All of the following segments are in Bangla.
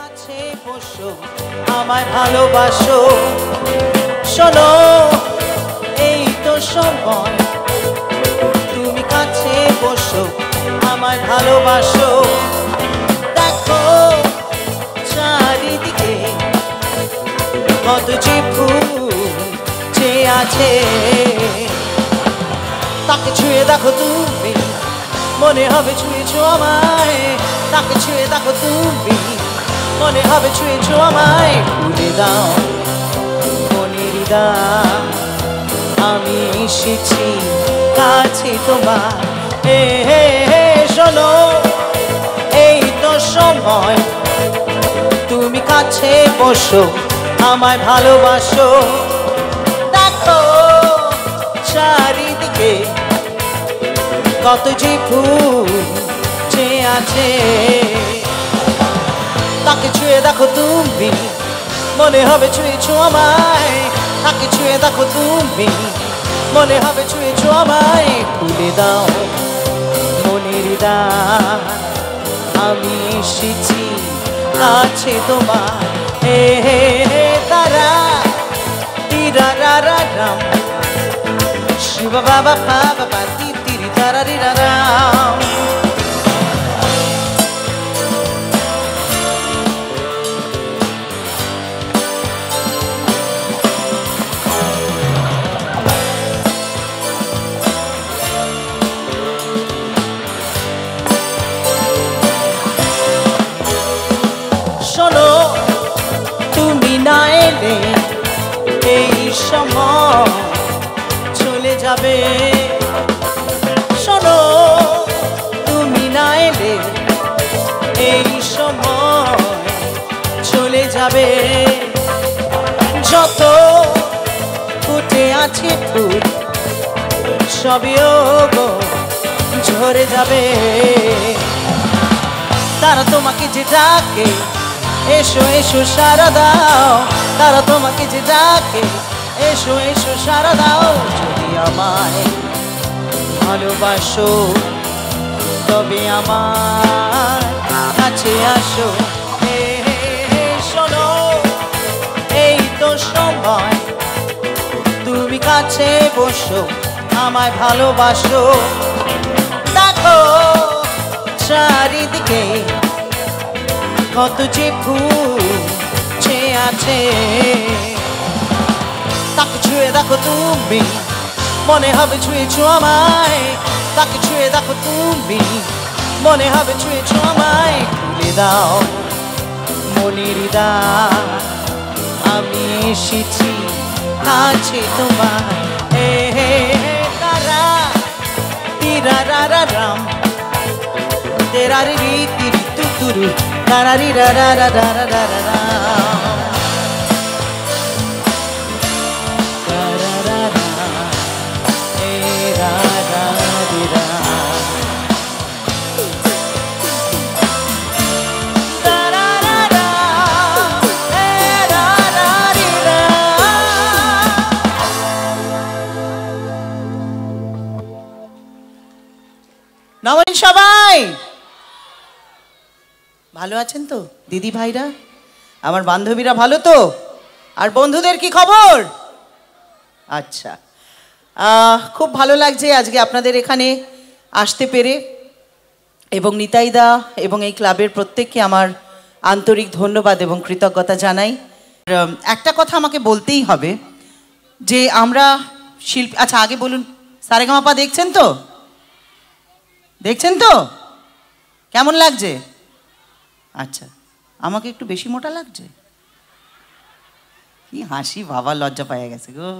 কাছে বসো আমায় ভালোবাসো শোনো এই তো সময় তুমি কাছে বসো আমায় ভালোবাসো দেখো চারিদিকে কত যে ফুল চেয়ে আছে তাকে ছুঁয়ে দেখো তুমি মনে হবে ছুঁয়েছো আমায় তাকে ছুঁয়ে দেখো তুমি মনে হবে ছুঁয়েছো আমায় খুলে দাও মনের দ্বার আমি এসেছি কাছে তোমার হে হে হে শোনো এই তো সময় তুমি কাছে বসো আমায় ভালোবাসো দেখো চারিদিকে কত যে ফুল চেয়ে আছে তাকে ছুঁয়ে দেখো তুমি মনে হবে ছুঁয়েছো আমায় তাকে ছুঁয়ে দেখো তুমি মনে হবে ছুঁয়েছো আমায় খুলে দাও মনের দ্বার আমি এসেছি কাছে তোমার হে হে হে তারা তিরা রা রা রাম শিব বাবা পা বাবা তি তিরি তারা রি রা রাম শোনো তুমি না এলে এই সময় চলে যাবে শোনো তুমি না এলে এই সময় চলে যাবে যত ফুটে আছে ফুল সবইও ঝরে যাবে তারা তোমাকে যে ডাকে এসো এসো সারা দাও তারা তোমাকে যে ডাকে এসো এসো সারা দাও যদি আমায় ভালোবাসো তবে আমার কাছে আসো হে হে হে শোনো এই তো সময় তুমি কাছে বসো আমায় ভালোবাসো দেখো চারিদিকে কত যে ফুল চেয়ে আছে তাকে ছুঁয়ে দেখো তুমি মনে হবে ছুঁয়েছো আমায় তাকে ছুঁয়ে দেখো তুমি মনে হবে ছুঁয়েছো আমায় খুলে দাও মনের দ্বার আমি এসেছি কাছে তোমার হে হে হে তারা তিরা রা রা রাম তেরা রি রি তিরি তু তুরু তারা রি রা রা রা রা রা রা রা রা নমন সবাই ভালো আছেন তো দিদি ভাইরা আমার বান্ধবীরা ভালো তো আর বন্ধুদের কি খবর আচ্ছা খুব ভালো লাগছে আজকে আপনাদের এখানে আসতে পেরে এবং নিতাইদা এবং এই ক্লাবের প্রত্যেককে আমার আন্তরিক ধন্যবাদ এবং কৃতজ্ঞতা জানাই একটা কথা আমাকে বলতেই হবে যে আমরা শিল্পী আচ্ছা আগে বলুন সারেগামাপা দেখছেন তো কেমন লাগছে আচ্ছা আমাকে একটু বেশি মোটা লাগছে কি হাসি বাবা লজ্জা পাইয়া গেছে গো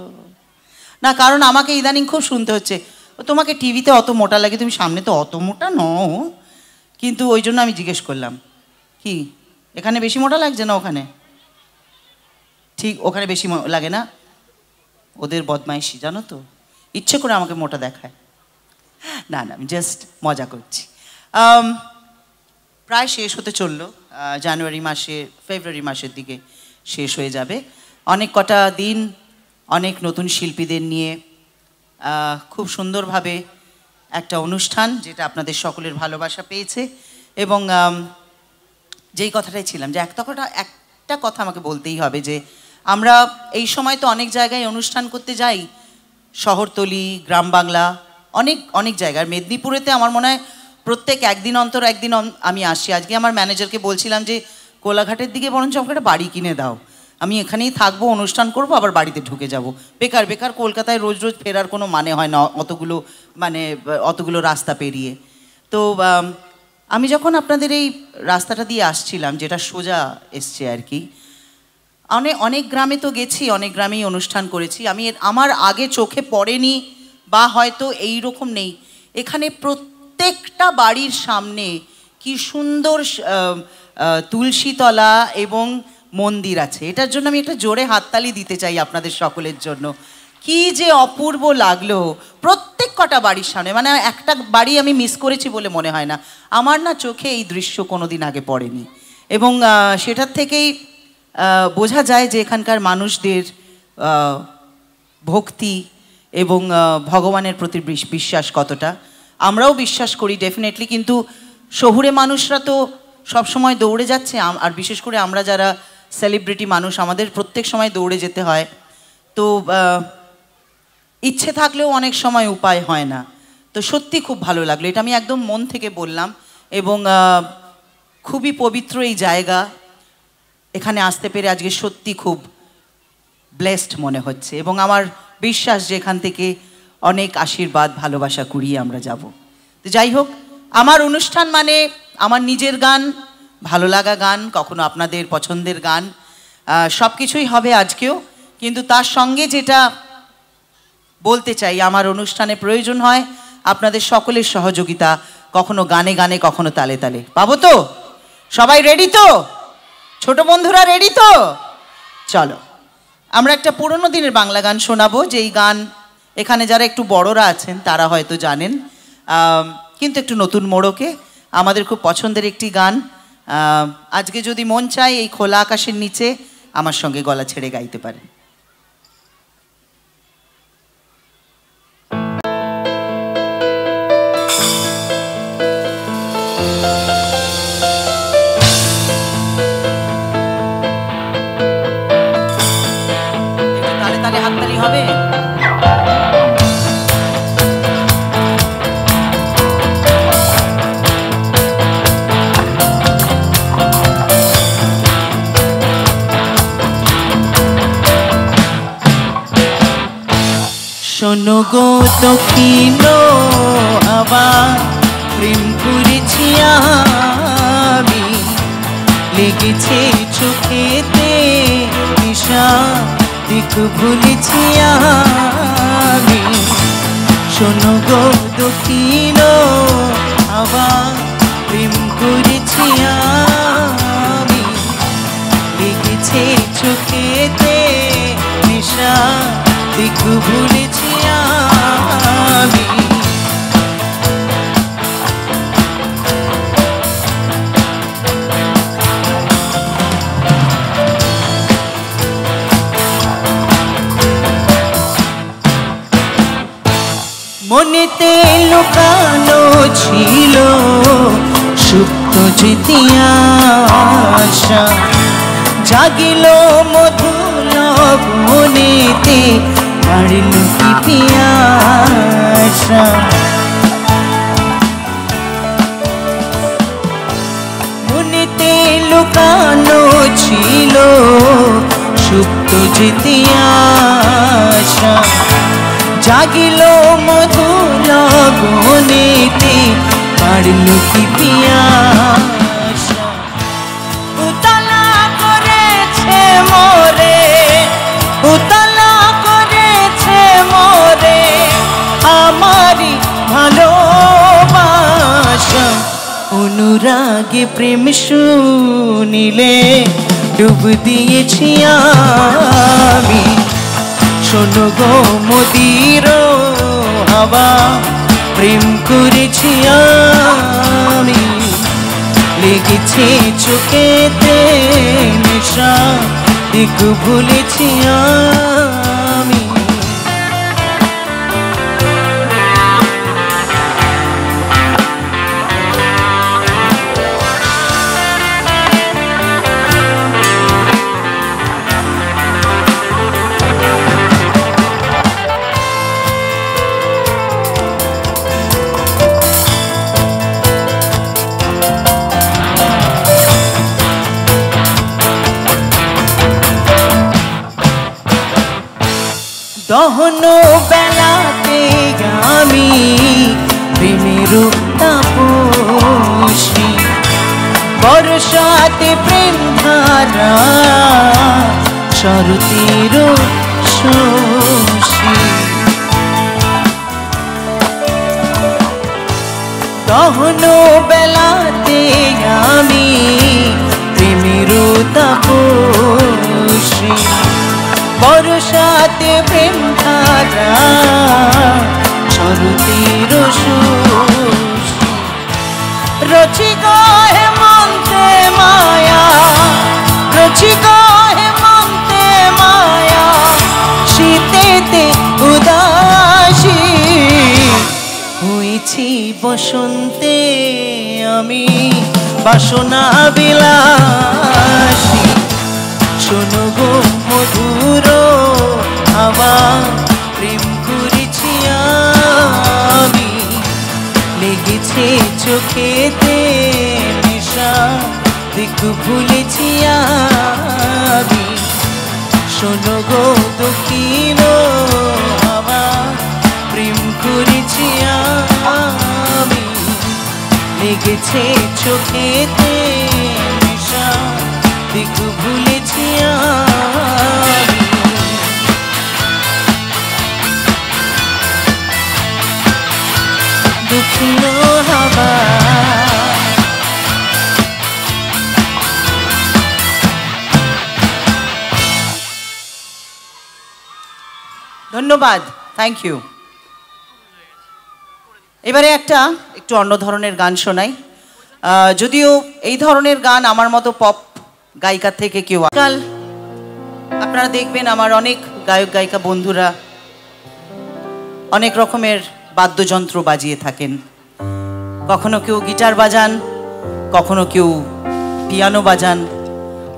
না কারণ আমাকে ইদানিং খুব শুনতে হচ্ছে তোমাকে টিভিতে অত মোটা লাগে তুমি সামনে তো অত মোটা নও কিন্তু ওই জন্য আমি জিজ্ঞেস করলাম কি এখানে বেশি মোটা লাগছে না ওখানে ঠিক ওখানে বেশি লাগে না ওদের বদমাইশি জানো তো ইচ্ছে করে আমাকে মোটা দেখায় না না আমি জাস্ট মজা করছি প্রায় শেষ হতে চললো ফেব্রুয়ারি মাসের দিকে শেষ হয়ে যাবে অনেক কটা দিন অনেক নতুন শিল্পীদের নিয়ে খুব সুন্দরভাবে একটা অনুষ্ঠান যেটা আপনাদের সকলের ভালোবাসা পেয়েছে এবং যেই কথাটাই ছিলাম যে একটা কথা আমাকে বলতেই হবে যে আমরা এই সময় তো অনেক জায়গায় অনুষ্ঠান করতে যাই, শহরতলি, গ্রাম বাংলা, অনেক অনেক জায়গায়। মেদিনীপুরেতে আমার মনে হয় প্রত্যেক একদিন অন্তর একদিন আমি আসি। আজকে আমার ম্যানেজারকে বলছিলাম যে কোলাঘাটের দিকে বরঞ্চ আমাকে একটা বাড়ি কিনে দাও, আমি এখানেই থাকবো, অনুষ্ঠান করব, আবার বাড়িতে ঢুকে যাব। বেকার বেকার কলকাতায় রোজ রোজ ফেরার কোনো মানে হয় না অতগুলো রাস্তা পেরিয়ে। তো আমি যখন আপনাদের এই রাস্তাটা দিয়ে আসছিলাম, যেটা সোজা এসছে আর কি, অনেক গ্রামে তো গেছি, অনেক গ্রামেই অনুষ্ঠান করেছি, আমার আগে চোখে পড়েনি বা হয়তো এই রকম নেই। এখানে প্রত্যেকটা বাড়ির সামনে কি সুন্দর তুলসীতলা এবং মন্দির আছে। এটার জন্য আমি একটা জোরে হাততালি দিতে চাই আপনাদের সকলের জন্য। কি যে অপূর্ব লাগলো প্রত্যেক কটা বাড়ির সামনে, মানে একটা বাড়ি আমি মিস করেছি বলে মনে হয় না। আমার না চোখে এই দৃশ্য কোনোদিন আগে পড়েনি, এবং সেটার থেকেই বোঝা যায় যে এখানকার মানুষদের ভক্তি এবং ভগবানের প্রতি বিশ্বাস কতটা। আমরাও বিশ্বাস করি ডেফিনেটলি, কিন্তু শহুরে মানুষরা তো সবসময় দৌড়ে যাচ্ছে, আর বিশেষ করে আমরা যারা সেলিব্রিটি মানুষ, আমাদের প্রত্যেক সময় দৌড়ে যেতে হয়। তো ইচ্ছে থাকলেও অনেক সময় উপায় হয় না। তো সত্যি খুব ভালো লাগলো, এটা আমি একদম মন থেকে বললাম। এবং খুবই পবিত্র এই জায়গা, এখানে আসতে পেরে আজকে সত্যি খুব ব্লেসড মনে হচ্ছে, এবং আমার বিশ্বাস যে এখান থেকে অনেক আশীর্বাদ ভালোবাসা কুড়িয়ে আমরা যাব। তো যাই হোক, আমার অনুষ্ঠান মানে আমার নিজের গান, ভালো লাগা গান, কখনো আপনাদের পছন্দের গান, সব কিছুই হবে আজকেও। কিন্তু তার সঙ্গে যেটা বলতে চাই, আমার অনুষ্ঠানে প্রয়োজন হয় আপনাদের সকলের সহযোগিতা, কখনো গানে গানে, কখনো তালে তালে। পাবো তো? সবাই রেডি তো? ছোট বন্ধুরা রেডি তো? চলো আমরা একটা পুরনো দিনের বাংলা গান শোনাবো, যেই গান এখানে যারা একটু বড়রা আছেন তারা হয়তো জানেন, কিন্তু একটু নতুন মোড়কে, আমাদের খুব পছন্দের একটি গান। আজকে যদি মন চায় এই খোলা আকাশের নিচে আমার সঙ্গে গলা ছেড়ে গাইতে পারেন। তালে তালে হাততালি হবে। শোনো গো দক্ষিণ হাওয়া, প্রেম করেছি আমি, লেগেছে চোখেতে নিশা, দিক ভুলেছি আমি। শোনো গো দক্ষিণ হাওয়া, প্রেম করেছি আমি, লেগেছে চোখেতে নিশা, দিক ভুলেছি আমি। মনেতে লুকানো ছিল সুপ্ত স্মৃতি আশা, জাগিল মধুর বনেতে, বাড়িল কি পিয়াসা। মনেতে লুকানো ছিল সুপ্ত স্মৃতি আশা, জাগিল মধুর বনেতে, বাড়িল কি পিয়াসা। উতলা করেছে মোরে, উতলা করেছে মোরে আমারি ভালোবাসা। অনুরাগে প্রেম শুনিলে ডুব দিয়েছি আমি। শোনো গো মদির হাওয়া, প্রেম করেছি আমি, লেগেছে চোখেতে নেশা, দিক ভুলেছি আমি। দহন বেলাতে আমি প্রেমের তাপসী, বর্ষাতে প্রেম ধারা শরতের শশী। দহন বেলাতে আমি প্রেমের তাপসী, বর্ষাতে প্রেম ধারা শরতের শশী। রচিক হেমন্তে মায়া, রচিক হেমন্তে মায়া, শীতেতে উদাসী, হয়েছি বসন্তে আমি বাসনা বিলাসী। শোনো গো মধুর আবার প্রেম করেছি আমি, লেগেছে চোখেতে নেশা দিক ভুলেছি আমি। শোনো গো দক্ষিণ আবার প্রেম করেছি আমি, লেগেছে চোখেতে নেশা দিক ভুলেছি আমি। দক্ষিণ হাওয়া ধন্যবাদ, থ্যাংক ইউ। এবারে একটু অন্য ধরনের গান শোনাই। যদিও এই ধরনের গান আমার মতো পপ গায়িকার থেকে কেউ, কাল আপনারা দেখবেন আমার অনেক গায়ক গায়িকা বন্ধুরা অনেক রকমের বাদ্যযন্ত্র বাজিয়ে থাকেন। কখনো কেউ গিটার বাজান, কখনো কেউ পিয়ানো বাজান,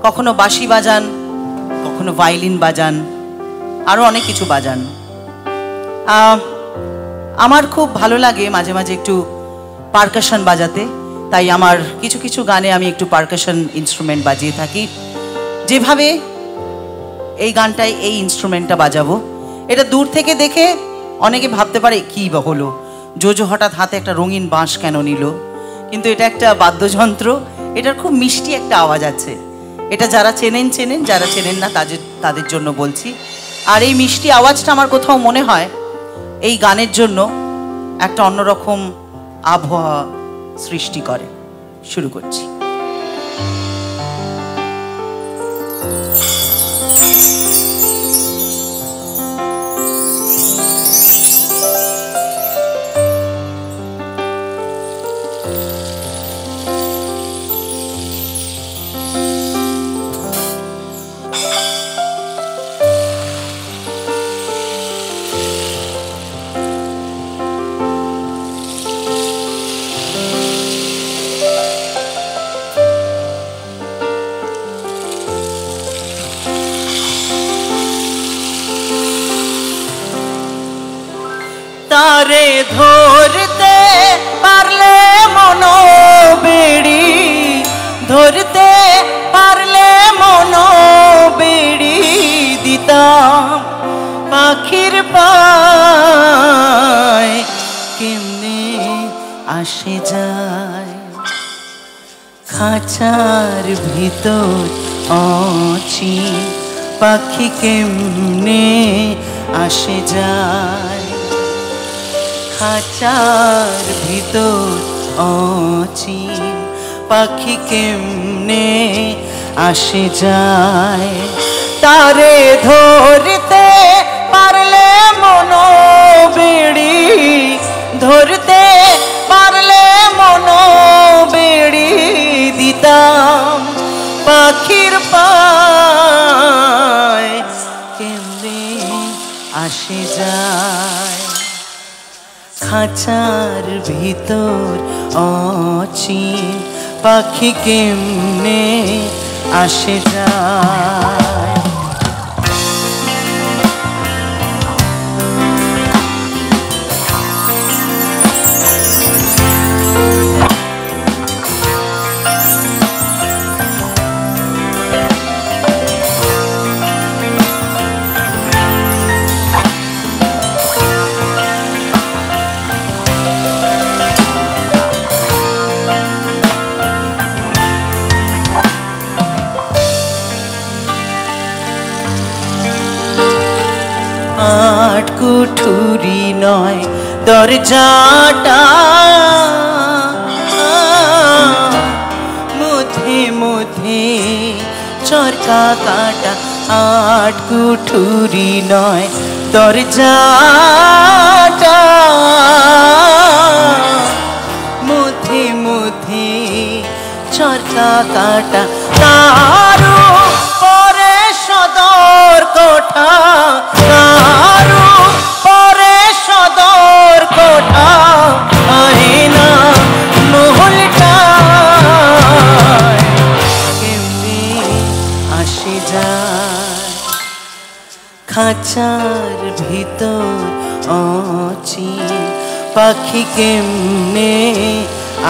কখনো বাঁশি বাজান, কখনো ভায়োলিন বাজান, আরও অনেক কিছু বাজান। আমার খুব ভালো লাগে মাঝে মাঝে একটু পারকাশন বাজাতে, তাই আমার কিছু কিছু গানে আমি একটু পারকাশন ইনস্ট্রুমেন্ট বাজিয়ে থাকি। যেভাবে এই গানটায় এই ইনস্ট্রুমেন্টটা বাজাবো, এটা দূর থেকে দেখে অনেকে ভাবতে পারে কী বা হলো, জোজো হঠাৎ হাতে একটা রঙিন বাঁশ কেন নিল, কিন্তু এটা একটা বাদ্যযন্ত্র, এটার খুব মিষ্টি একটা আওয়াজ আছে। এটা যারা চেনেন চেনেন, যারা চেনেন না তাদের জন্য বলছি। আর এই মিষ্টি আওয়াজটা আমার কোথাও মনে হয় এই গানের জন্য একটা অন্যরকম আবহাওয়া সৃষ্টি করে। শুরু করছি। তারে ধরতে পারলে মন বেড়ি, ধরতে পারলে মন বেড়ি দিতাম পাখির পায়, কেমনে আসে যায় খাঁচার ভিতর অচি পাখি, কেমনে আসে যায় খাঁচার ভিতর অচিন পাখি, কেমনে আসে যায়। তারে ধরতে পারলে মন বেড়ি, ধরতে পারলে মন বেড়ি দিতাম পাখির পায়, কেমনে আসে যায় খাঁচার ভিতর অচিন পাখি, কেমনে আসে যায়। কুঠুরি নয় দরজাটা, মধ্যে মধ্যে চরকা কাটা। আট কুঠুরি নয় দরজাটা, মধ্যে মধ্যে চরকা কাটা। তারও পরে সদর কোঠা, তারও পরে সদর কোঠা, আয়না মহলটা কেমনে আসে যায়। খাঁচার ভিতর অচিন পাখি কেমনে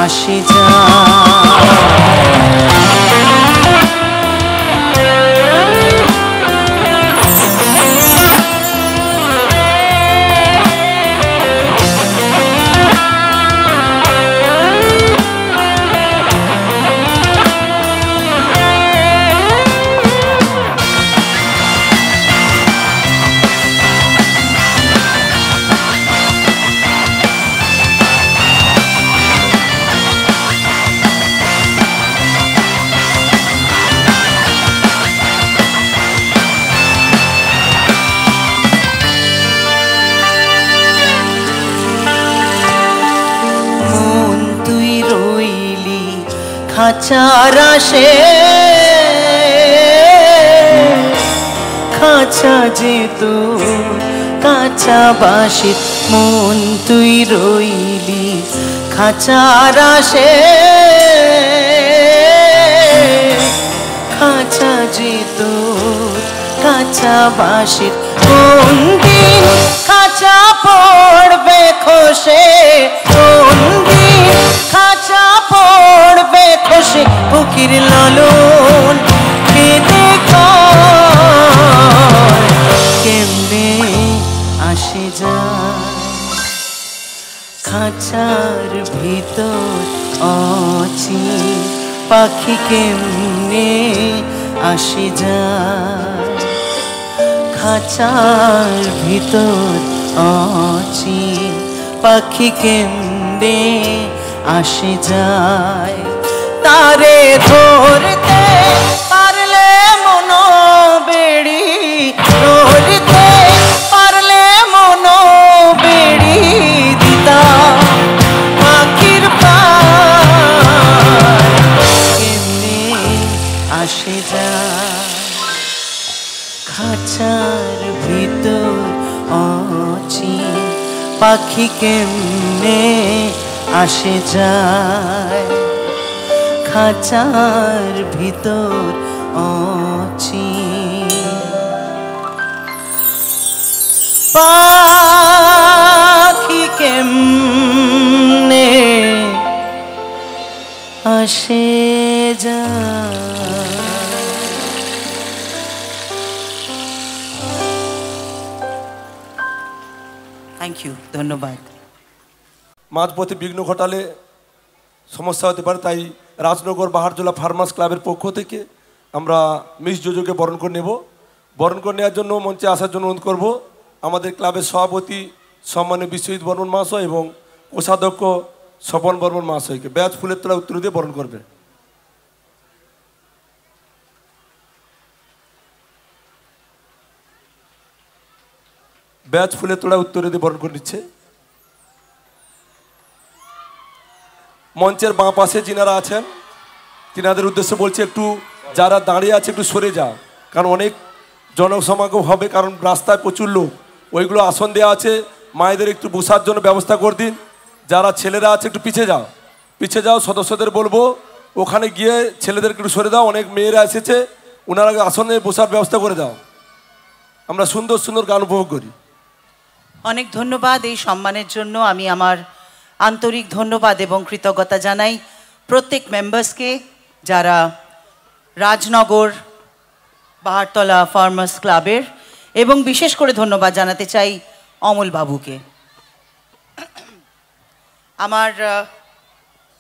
আসে যায়। খাঁচার আসে খাঁচা যেত কাঁচা বাসি, মন তুই রইলি খাঁচার আসে খাঁচা যেত কাঁচা বাসির। কোন দিন খাঁচা পড়বে খসে, কোন দিন খাঁচা পড়বে খসে, বুকের লালন কেঁদে কয় কেমনে আসে যায়। খাঁচার ভিতর অচিন পাখি কেমনে আসে যায়। খাঁচার ভিতর অচিন পাখি কেমনে আসে যায়। তারে ধরতে পারলে মন বেড়ি, ধরতে পারলে মন বেড়ি দিতা পাখির পায় কেমনে আসে যায়। খাঁচার ভিতর অচিন পাখি কেমনে আসে যায়। খাঁচার ভিতর অচিন পাখি কেমনে আসে যায়। থ্যাংক ইউ, ধন্যবাদ। মাঝপথে বিঘ্ন ঘটালে সমস্যা হতে পারে, তাই রাজনগর বাহারজোলা ফার্মার্স ক্লাবের পক্ষ থেকে আমরা মিস জোজোকে বরণ করে নেব। বরণ করে নেওয়ার জন্য মঞ্চে আসার জন্য অনুরোধ করব আমাদের ক্লাবের সভাপতি সম্মানীয় বিশ্বজিৎ বর্মন মহাশয় এবং কোষাধ্যক্ষ স্বপন বর্মন মহাশয়কে ব্যাচ ফুলের তোলা উত্তর দিয়ে বরণ করবে। ব্যাচ ফুলের তোলা উত্তর দিয়ে বরণ করে নিচ্ছে। মঞ্চের বাঁ পাশে যিনারা আছেন তিনাদের উদ্দেশ্যে বলছি একটু যারা দাঁড়িয়ে আছে একটু সরে যাও, কারণ অনেক জনসমাগম হবে, কারণ রাস্তায় প্রচুর লোক। ওইগুলো আসন দেওয়া আছে, মায়েদের একটু বসার জন্য ব্যবস্থা করে দিন। যারা ছেলেরা আছে একটু পিছিয়ে যাও, পিছিয়ে যাও। সদস্যদের বলবো ওখানে গিয়ে ছেলেদেরকে একটু সরে দাও, অনেক মেয়েরা এসেছে, ওনারা আসনে বসার ব্যবস্থা করে দাও। আমরা সুন্দর সুন্দর গান উপভোগ করি। অনেক ধন্যবাদ এই সম্মানের জন্য। আমি আমার আন্তরিক ধন্যবাদ এবং কৃতজ্ঞতা জানাই প্রত্যেক মেম্বার্সকে, যারা রাজনগর বাহারতলা ফার্মার্স ক্লাবের, এবং বিশেষ করে ধন্যবাদ জানাতে চাই অমল বাবুকে। আমার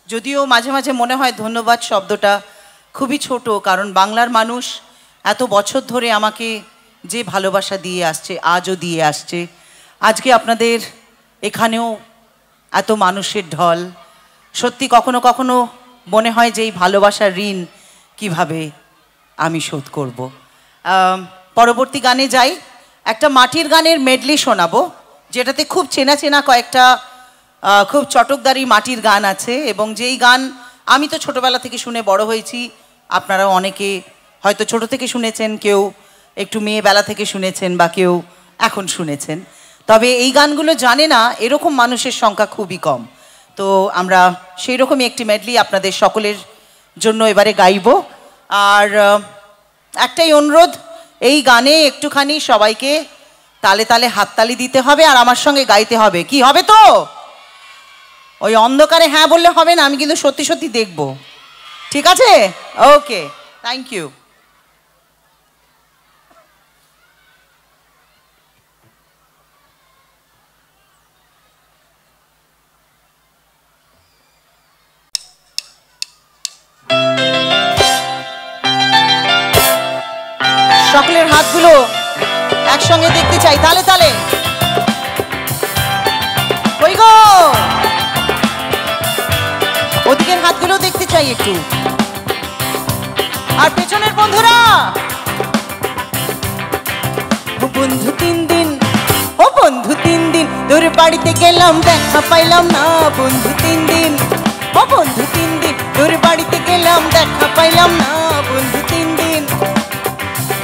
যদিও মাঝে মাঝে মনে হয় ধন্যবাদ শব্দটা খুবই ছোট, কারণ বাংলার মানুষ এত বছর ধরে আমাকে যে ভালোবাসা দিয়ে আসছে, আজও দিয়ে আসছে, আজকে আপনাদের এখানেও এত মানুষের ঢল, সত্যি কখনো কখনো মনে হয় যে এই ভালোবাসার ঋণ কিভাবে আমি শোধ করব। পরবর্তী গানে যাই, একটা মাটির গানের মেডলি শোনাবো, যেটাতে খুব চেনা চেনা কয়েকটা খুব চটকদারি মাটির গান আছে, এবং যেই গান আমি তো ছোটোবেলা থেকে শুনে বড় হয়েছি, আপনারা অনেকে হয়তো ছোট থেকে শুনেছেন, কেউ একটু মেয়েবেলা থেকে শুনেছেন, বা কেউ এখন শুনেছেন। তবে এই গানগুলো জানে না এরকম মানুষের সংখ্যা খুবই কম। তো আমরা সেই রকমই একটি মেডলি আপনাদের সকলের জন্য এবারে গাইব। আর একটাই অনুরোধ, এই গানে একটুখানি সবাইকে তালে তালে হাততালি দিতে হবে আর আমার সঙ্গে গাইতে হবে। কি হবে তো? ওই অন্ধকারে হ্যাঁ বললে হবে না, আমি কিন্তু সত্যি সত্যি দেখব। ঠিক আছে? ওকে, থ্যাংক ইউ। সকলের হাতগুলো একসঙ্গে দেখতে চাই, তালে তালে। কই গো, ওদিকের হাতগুলো দেখতে চাই একটু। আর পেছনের বন্ধুরা, ও বন্ধু 3 দিন, ও বন্ধু 3 দিন তোর বাড়িতে গেলাম, দেখা পাইলাম না। বন্ধু 3 দিন, ও বন্ধু 3 দিন তোর বাড়িতে গেলাম, দেখা পাইলাম না। বন্ধু 3 দিন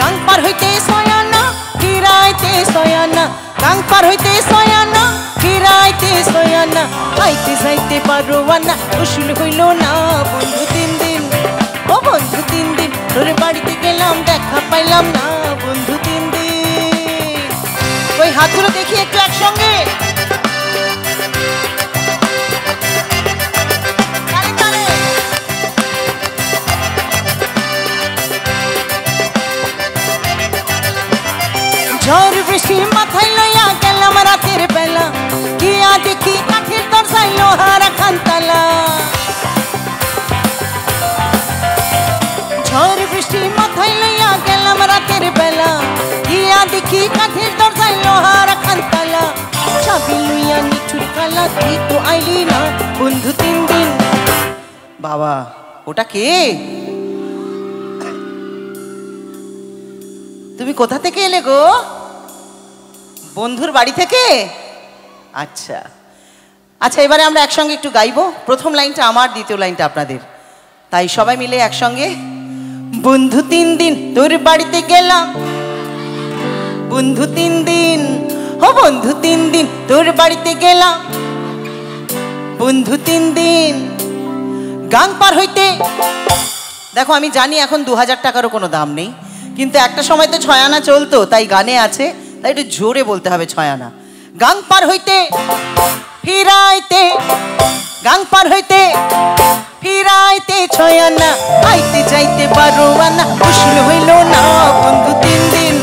গাং পার হইতে সয়ানা, ফিরাইতে সয়ানা। গাং পার হইতে সয়ানা, ফিরাইতে সয়ানা। আইতে যাইতে পারো না, উসুল হইল না। বন্ধু 3 দিন, ও বন্ধু 3 দিন তোর বাড়িতে গেলাম, দেখা পাইলাম না। বন্ধু 3 দিন। ওই হাতগুলো দেখি একটু একসঙ্গে। ঝড় বৃষ্টি মাথায় লইয়া গেলাম রাতের বেলা, গিয়া দেখি কাঠের দরজায় লোহার খানতালা। ঝড় বৃষ্টি মাথায় লইয়া গেলাম রাতের বেলা, গিয়া দেখি কাঠের দরজায় লোহার খানতালা। চাবি লইয়া নিঠুর কালা, তুই তো আইলি না। বন্ধু 3 দিন। বাবা, ওটা কে? তুমি কোথা থেকে এলে গো? বন্ধুর বাড়ি থেকে? আচ্ছা আচ্ছা, এবারে আমরা একসঙ্গে একটু গাইবো। প্রথম লাইনটা আমার, দ্বিতীয় লাইনটা আপনাদের। তাই সবাই মিলে একসঙ্গে। বন্ধু 3 দিন তোর বাড়িতে গেলাম, বন্ধু 3 দিন, ও বন্ধু 3 দিন তোর বাড়িতে গেলাম। বন্ধু 3 দিন গাং পার হইতে। দেখো, আমি জানি এখন 2000 টাকারও কোনো দাম নেই, কিন্তু একটা সময় তো 6 আনা চলতো, তাই গানে আছে, তাই একটু জোরে বলতে হবে 6 আনা। গাং পার হইতে ফিরাইতে, গাং পার হইতে ফিরাইতে 6 আনা। আইতে যাইতে পারো না, উসুল হইল না। বন্ধু 3 দিন,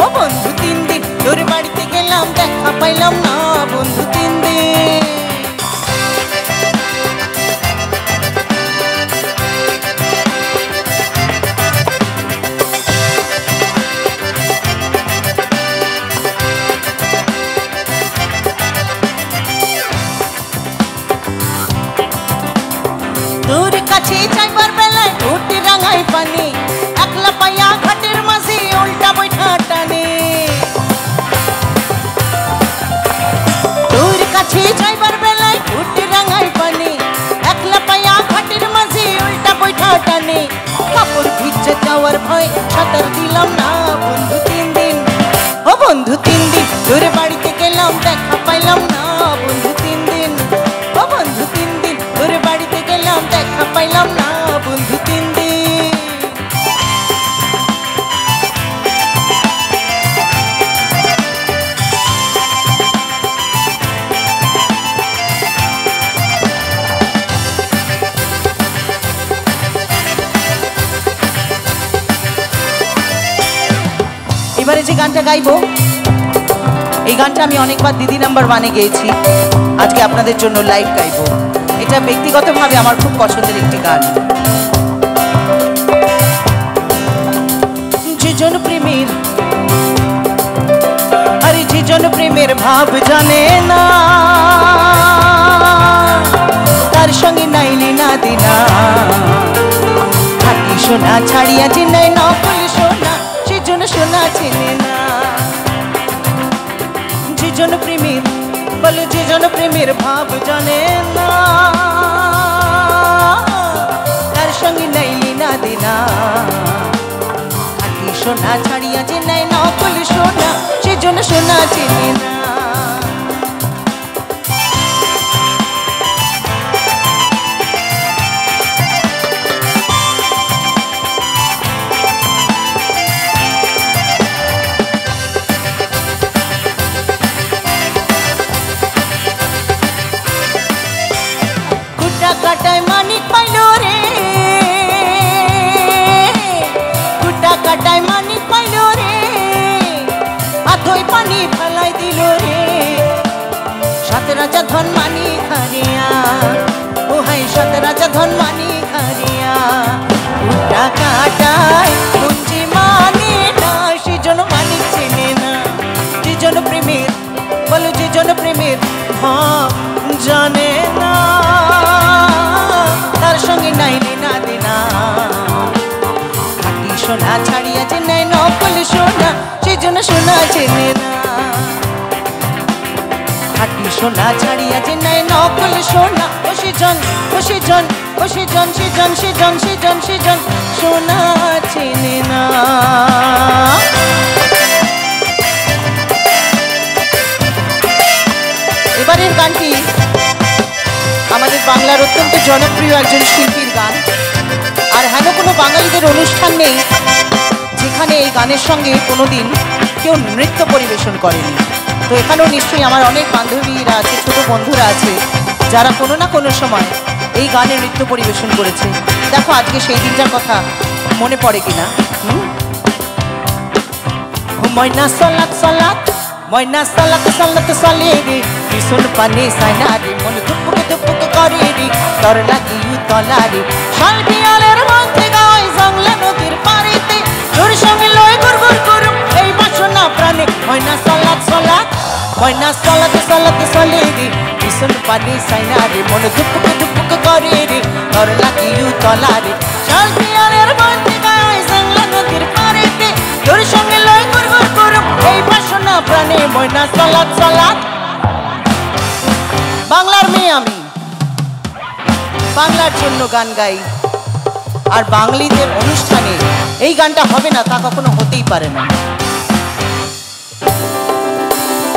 ও বন্ধু 3 দিন তোর বাড়িতে গেলাম, দেখা পাইলাম না। বন্ধু 3 দিন। তোর কাছে যাইবার বেলায় ঠোঁটে রাঙায় পানি, একলা পাইয়া ঘাটের মাঝে উল্টা বৈঠা টানে। তোর কাছে যাইবার বেলায় ঠোঁটে রাঙায় পানি, একলা পাইয়া ঘাটের মাঝে উল্টা বৈঠা টানে। কাপড় ভিজে যাওয়ার ভয় সাঁতার দিলাম না। বন্ধু 3 দিন, ও বন্ধু 3 দিন তোর বাড়িতে গেলাম, দেখা পাইলাম না। বন্ধু 3 দিন, ও বন্ধু 3 দিন তোর বাড়িতে গেলাম, দেখা পাইলাম না। বন্ধু 3 দিন। এবারে যে গানটা গাইবো, এই গানটা আমি অনেকবার দিদি নাম্বার 1-এ গেয়েছি, আজকে আপনাদের জন্য লাইভ গাইবো। এটা ব্যক্তিগতভাবে আমার খুব পছন্দের একটি গান। যে জন প্রেমের, আরে যে জন প্রেমের ভাব জানে না, তার সঙ্গে নাইলি না দিনা। খাঁটি সোনা ছাড়িয়া চিনাই নকল সোনা, সেজন্য সোনা চেনে না। যেজন প্রেমের বলে যেজন প্রেমের ভাব জানে না, তার সঙ্গে নাইলি না দিনা। খাঁটি সোনা ছাড়িয়া চিনাই নকল সোনা, সেজন্য সোনা চেনে না। কাটায় মানিক পাইল রে, কুটা কাটায় মানিক পাইল রে, আথই পানি ফেলাই দিল রে। সাত রাজা ধন মানি খারিয়া, ও হাই সাত রাজা ধন মানি খারিয়া। কুটা কাটায় মুঞ্জি মানে না, সেজন মানিক চেনে না। যেজন প্রেমের বলো যেজন প্রেমের ভাব জানে না, তার সঙ্গে নাইলি না দিনা। খাঁটি সোনা ছাড়িয়া চেনে নকল সোনা, সেজন্য সোনা চেনে না। খাঁটি সোনা ছাড়িয়া চেনে নকল সোনা, ও সেজন ও সেজন ও সেজন সেজন সেজন সেজন সেজন সোনা চেনে না। এবারের গানটি আমাদের বাংলার অত্যন্ত জনপ্রিয় একজন শিল্পীর গান। আর হেন কোনো বাঙালিদের অনুষ্ঠান নেই যেখানে এই গানের সঙ্গে কোনোদিন কেউ নৃত্য পরিবেশন করেনি। তো এখানেও নিশ্চয়ই আমার অনেক বান্ধবীরা আছে, ছোট বন্ধুরা আছে, যারা কোনো না কোনো সময় এই গানে নৃত্য পরিবেশন করেছে। দেখো আজকে সেই দিনটার কথা মনে পড়ে কিনা। ময়না সলাত সলাত ময়না সালাত সালাত সালে রে, ভীষণ পানি সাইনা রে, মন ধুপুক ধুপুক করে রে, তোর লাগি তলা রে। শাল বিয়ালের মধ্যে গায় জংলা নদীর পাড়িতে, তোর সঙ্গে লয় গুর গুর করুম এই বাসনা প্রাণে। ময়না সালাত সালাত ময়না সালাত সালাত সালে রে, ভীষণ পানি সাইনা রে, মন ধুপুক ধুপুক করে রে, তোর লাগি তলা রে। শাল বিয়ালের মধ্যে গায় জংলা নদীর পাড়িতে, তোর সঙ্গে লয় গুর গুর করুম এই বাসনা প্রাণে। ময়না সালাত সালাত। বাংলার মেয়ে আমি, বাংলার জন্য গান গাই। আর বাঙালিদের অনুষ্ঠানে এই গানটা হবে না তা কখনো হতেই পারে না।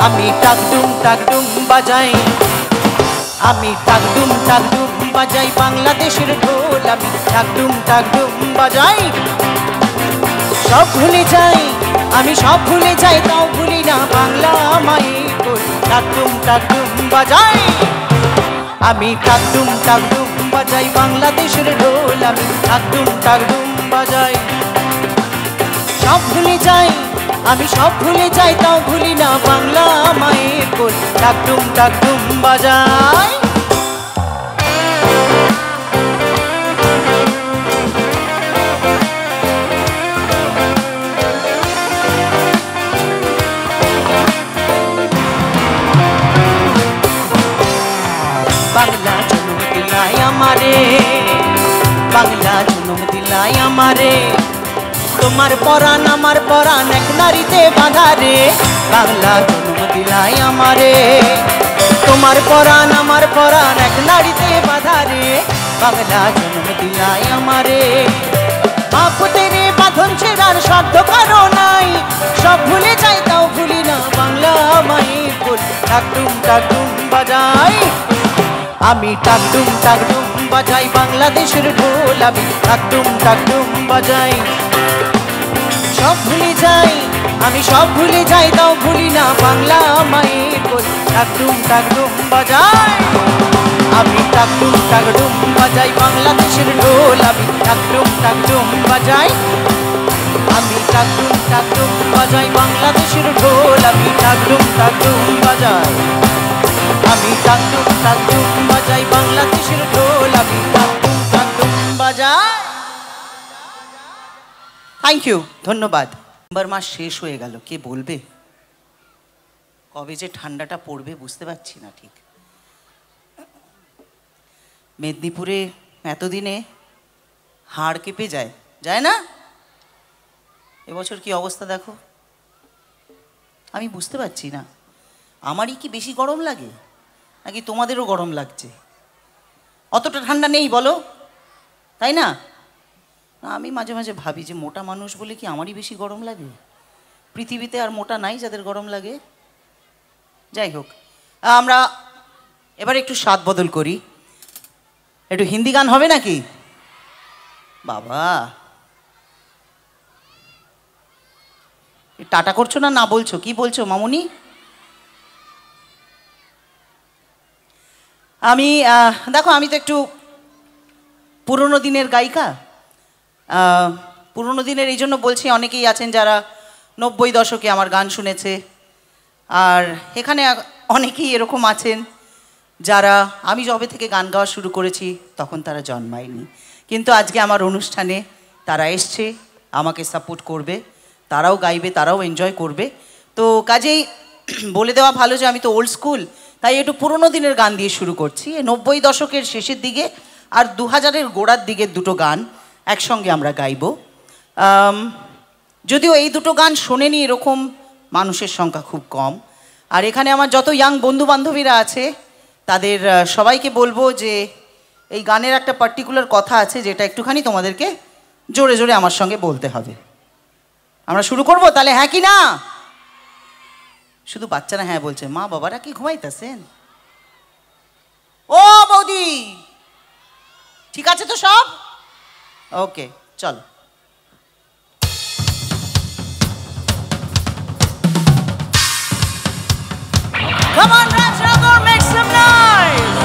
আমি টাকডুম টাকডুম বাজাই, আমি টাকডুম টাকডুম বাজাই, বাংলাদেশের ঢোল আমি টাকডুম টাকডুম বাজাই। সব ভুলে যাই আমি, সব ভুলে যাই, তাও ভুলি না বাংলা মায়ের ঢোল। টাকডুম টাকডুম বাজাই, আমি টাকডুম টাকডুম বাজাই, বাংলাদেশের ঢোল আমি টাকডুম টাকডুম বাজাই। সব ভুলে যাই আমি, সব ভুলে যাই, তাও ভুলি না বাংলা মায়ের ঢোল। টাকডুম টাকডুম বাজাই। বাংলা জন্ম দিলাই আমারে, বাংলা জন্ম দিলাই আমারে, তোমার পরাণ আমার পরাণ এক নারীতে বাঁধা রে। বাংলা জন্ম দিলাই আমারে, তোমার পরাণ আমার পরাণ এক নারীতে বাঁধা রে। বাংলা জন্ম দিলাই আমারে। বাপুদের বাঁধন ছেড়ার শব্দ কারো নাই, সব ভুলে যাই তাও ভুলি না বাংলা মায়ের ঢোল। টাকডুম টাকডুম বাজাই, আমি টাকডুম টাকডুম বাজাই, বাংলাদেশের ঢোল আমি টাকডুম টাকডুম বাজাই। সব ভুলে যাই আমি, সব ভুলে যাই, তাও ভুলি না বাংলা মায়ের ঢোল। টাকডুম টাকডুম বাজাই, আমি টাকডুম টাকডুম বাজাই, বাংলাদেশের ঢোল আমি টাকডুম টাকডুম বাজাই। আমি টাকডুম টাকডুম বাজাই, বাংলাদেশের ঢোল আমি টাকডুম টাকডুম বাজাই। আমি টাকডুম টাকডুম বাজাই, বাংলাদেশের ঢোল আমি টাকডুম টাকডুম বাজাই। থ্যাংক ইউ, ধন্যবাদ। নভেম্বর মাস শেষ হয়ে গেল, কে বলবে কবে যে ঠান্ডাটা পড়বে বুঝতে পারছি না ঠিক। মেদিনীপুরে এতদিনে হাড় কেঁপে যায়, যায় না? এবছর কি অবস্থা দেখো, আমি বুঝতে পারছি না আমারই কি বেশি গরম লাগে নাকি তোমাদেরও গরম লাগছে? অতটা ঠান্ডা নেই বলো, তাই না? আমি মাঝে মাঝে ভাবি যে মোটা মানুষ বলে কি আমারই বেশি গরম লাগে? পৃথিবীতে আর মোটা নাই যাদের গরম লাগে। যাই হোক, আমরা এবার একটু স্বাদ বদল করি, একটু হিন্দি গান হবে নাকি? বাবা টাটা করছো না, না বলছো, কি বলছো মামুনি? আমি দেখো, আমি তো একটু পুরনো দিনের গায়িকা। পুরনো দিনের এই জন্য বলছি, অনেকেই আছেন যারা 90 দশকে আমার গান শুনেছে, আর এখানে অনেকেই এরকম আছেন যারা আমি যবে থেকে গান গাওয়া শুরু করেছি তখন তারা জন্মায়নি, কিন্তু আজকে আমার অনুষ্ঠানে তারা এসছে, আমাকে সাপোর্ট করবে, তারাও গাইবে, তারাও এনজয় করবে। তো কাজেই বলে দেওয়া ভালো যে আমি তো ওল্ড স্কুল, তাই একটু পুরনো দিনের গান দিয়ে শুরু করছি। 90 দশকের শেষের দিকে আর 2000-এর গোড়ার দিকের দুটো গান একসঙ্গে আমরা গাইব। যদিও এই দুটো গান শোনেনি এরকম মানুষের সংখ্যা খুব কম, আর এখানে আমার যত ইয়াং বন্ধু বান্ধবীরা আছে তাদের সবাইকে বলবো যে এই গানের একটা পার্টিকুলার কথা আছে যেটা একটুখানি তোমাদেরকে জোরে জোরে আমার সঙ্গে বলতে হবে। আমরা শুরু করব তাহলে, হ্যাঁ কি না? শুধু বাচ্চারা হ্যাঁ বলছে, মা বাবারা কি ঘুমাইতেছেন? ও বৌদি ঠিক আছে তো সব? ওকে চলো। Come on, Rajnagar, make some noise!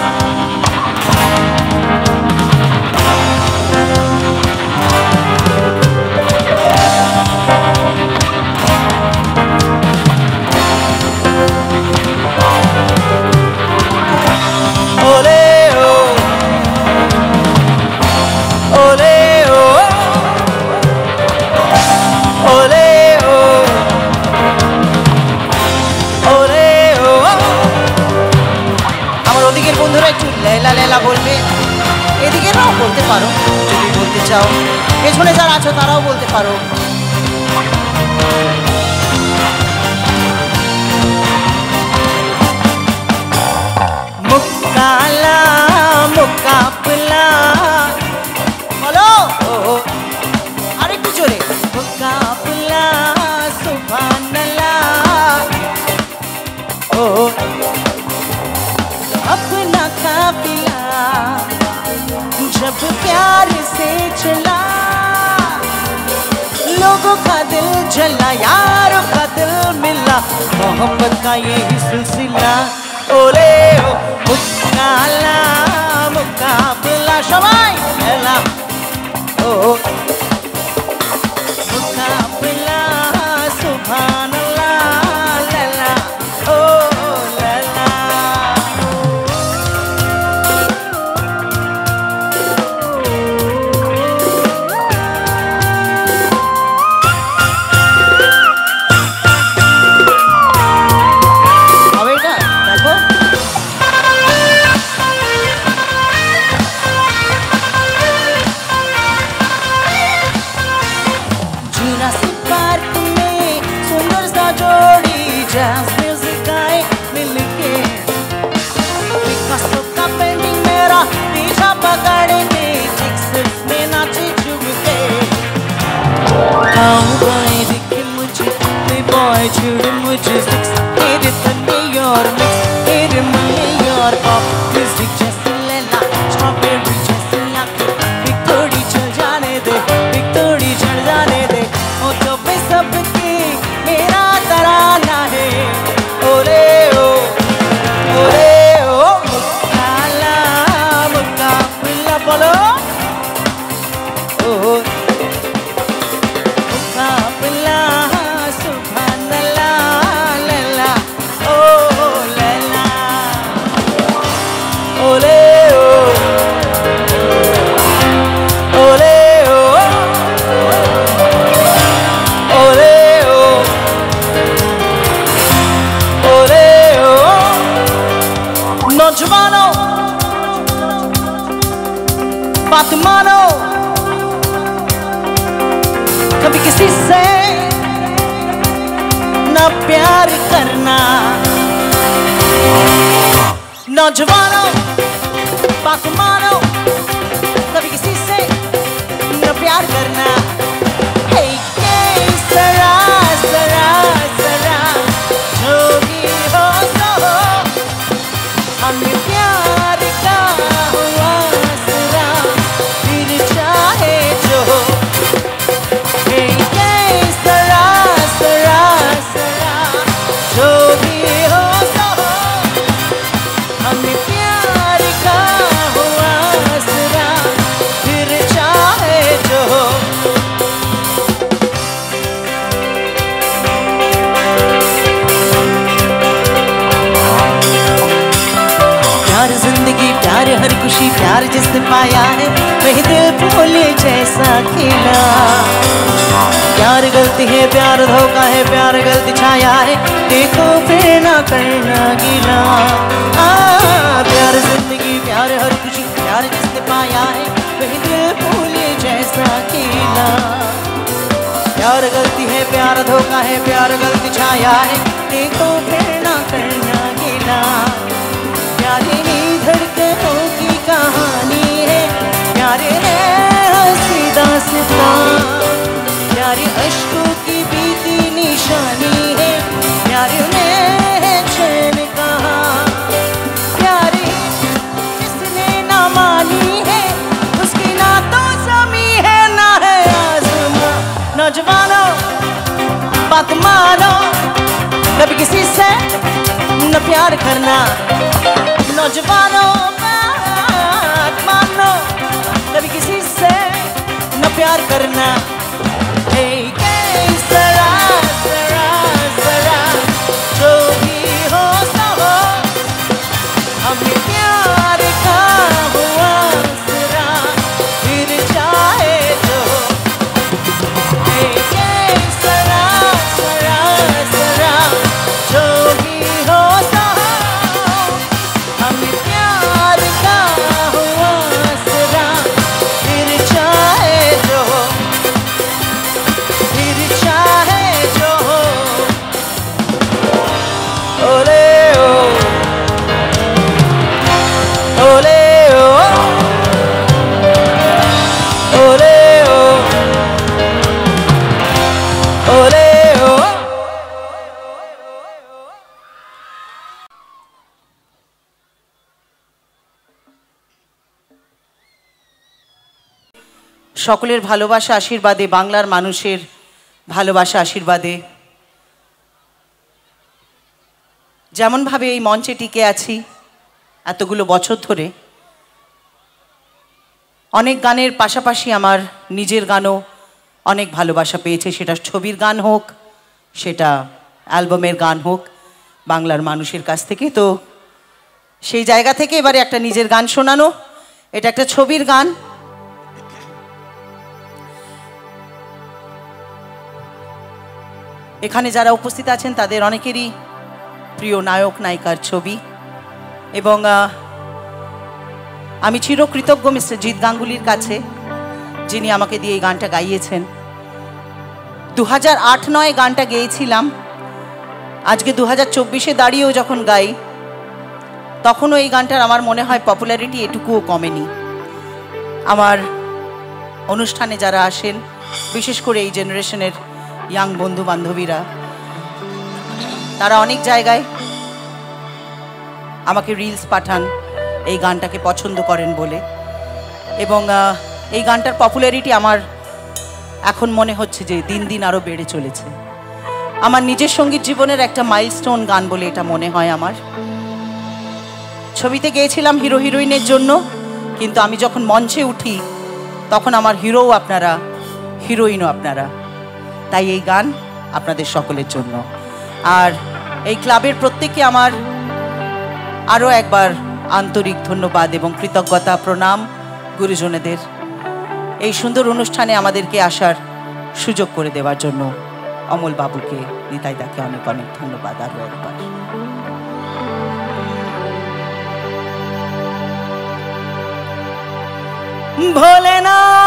Ole oh, ole oh, ole oh, ole oh. আমার ওদিকের বন্ধুরা একটু লেলা লেলা বলবে, এদিকে নাও বলতে পারো যদি বলতে চাও, পেছনে যারা আছো তারাও বলতে পারো। মুকালা মুকাবলা বলো, আরেকটু জোরে, মুকাবলা সুবহানাল্লাহ, ও अपना काफिला जब प्यार से चला, लोगों का दिल जला, यारों का दिल मिला, मोहब्बत का यही सिलसिला। ओले ओ मुकाला मुकाबला सबाई एला, ओ मुकाबला सुभानअल्लाह लला, ओ लला। Jazz music गाए मिलके, पिकासो का पेंटिंग मेरा पीछा पकड़ के, चिक्स में नाचे झूम के, गाए दिखे मुझे प्ले बॉय छुड़ मुझे सिक्स, तेरे तन्ने योर मिक्स, तेरे मुझे योर पॉप म्यूजिक जैसे लैला, स्ट्रॉबेरी जैसे आंखें, बिग थोड़ी चल जाने दे, बिग थोड़ी चढ़ जाने दे, ओ तो बे सबके मेरा तराना है। ओले ओ मुकाला मुकाबला बोलो, ओ मुकाबला सुभानअल्लाह लला, किसी से न प्यार करना। नौजवानों बात मानो, कभी किसी से न प्यार करना। हे ये सरा सरा सरा जो भी हो सो हो, हमें प्यार का हुआ सरा फिर चाहे जो हो। हे ये सरा सरा सरा जो भी हो सो हो, हमें प्यार का हुआ सरा फिर चाहे जो हो। प्यार जिंदगी प्यार हर खुशी प्यार जिसने पाया है वही दिल भूले जैसा खेला। प्यार गलती है प्यार धोखा है प्यार गलती छाया है, देखो फिर ना करना गिला। प्यार जिंदगी प्यार हर खुशी प्यार जिसने पाया है वही दिल भूले जैसा खेला। प्यार गलती है प्यार धोखा है प्यार गलती छाया है, देखो फिर ना करना गिला। प्यारे नी धड़कनों की कहानी है, प्यारे है हंसी दास्तां, प्यारे अश्कों की बीती निशानी है, प्यारे में है चैन कहाँ। प्यारे जिसने ना मानी है उसकी ना तो जमी है ना है आसमां। नौजवानों बात मानो, कभी किसी से न प्यार करना। नौजवानों बात मानो, कभी किसी से न प्यार करना। हे ये सरा सरा सरा जो भी हो सो हो, हमें प्यार का हुआ सरा फिर चाहे जो हो। हे ये सरा सरा सरा जो भी हो सो हो, हमें प्यार का हुआ सरा फिर चाहे जो हो, फिर चाहे जो हो। ओले ओ ओले ओ ओले ओ ओले ओ। সকলের ভালোবাসা আশীর্বাদে, বাংলার মানুষের ভালোবাসা আশীর্বাদে যেমনভাবে এই মঞ্চে টিকে আছি এতগুলো বছর ধরে, অনেক গানের পাশাপাশি আমার নিজের গানও অনেক ভালোবাসা পেয়েছে। সেটা ছবির গান হোক, সেটা অ্যালবামের গান হোক, বাংলার মানুষের কাছ থেকে। তো সেই জায়গা থেকে এবারে একটা নিজের গান শোনানো। এটা একটা ছবির গান। এখানে যারা উপস্থিত আছেন তাদের অনেকেরই প্রিয় নায়ক নায়িকার ছবি, এবং আমি চিরকৃতজ্ঞ মিস্টার জিৎ গাঙ্গুলির কাছে, যিনি আমাকে দিয়ে এই গানটা গাইয়েছেন। 2008-9 গানটা গেয়েছিলাম, আজকে 2024-এ দাঁড়িয়েও যখন গাই তখনও এই গানটার আমার মনে হয় পপুলারিটি এটুকুও কমেনি। আমার অনুষ্ঠানে যারা আসেন, বিশেষ করে এই জেনারেশনের ইয়াং বন্ধু বান্ধবীরা, তারা অনেক জায়গায় আমাকে রিলস পাঠান এই গানটাকে পছন্দ করেন বলে, এবং এই গানটার পপুলারিটি আমার এখন মনে হচ্ছে যে দিন দিন আরও বেড়ে চলেছে। আমার নিজের সঙ্গীত জীবনের একটা মাইলস্টোন গান বলে এটা মনে হয় আমার। ছবিতে গেয়েছিলাম হিরো হিরোইনের জন্য, কিন্তু আমি যখন মঞ্চে উঠি তখন আমার হিরোও আপনারা, হিরোইনও আপনারা। তাই এই গান আপনাদের সকলের জন্য। আর এই ক্লাবের প্রত্যেককে আমার আরও একবার আন্তরিক ধন্যবাদ এবং কৃতজ্ঞতা, প্রণাম গুরুজনেদের এই সুন্দর অনুষ্ঠানে আমাদেরকে আসার সুযোগ করে দেওয়ার জন্য। অমল বাবুকে, নিতাই দাকে অনেক অনেক ধন্যবাদ আরও একবার। ভোলেনাথ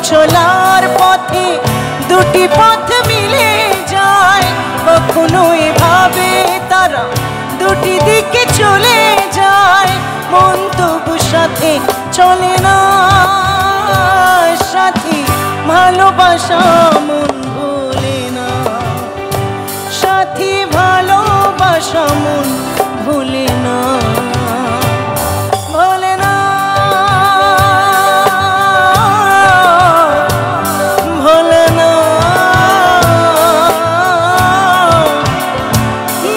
চলার পথে দুটি পথ মিলে যায়, কখনো এভাবে তারা দুটি দিকে চলে যায়, মন তবু সাথে চলে না। সাথী ভালোবাসা মন ভোলে না, সাথী ভালোবাসা মন ভোলে না, ভোলে না, ভোলে না,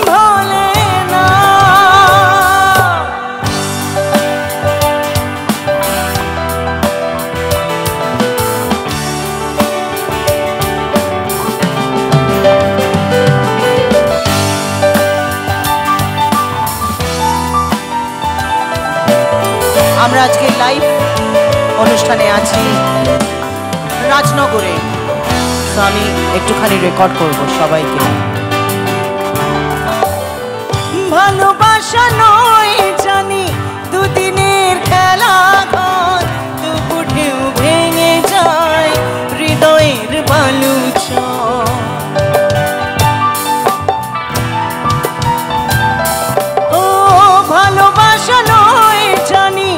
ভোলে না। আমরা আজকে লাইভ অনুষ্ঠানে আছি রাজনগরে, তো আমি একটুখানি রেকর্ড করব সবাইকে। ভালোবাসা নয় জানি দুদিনের খেলা ঘর, তবু ঢেউ ভেঙে যায় হৃদয়ের বালুচর। ও ভালোবাসা নয় জানি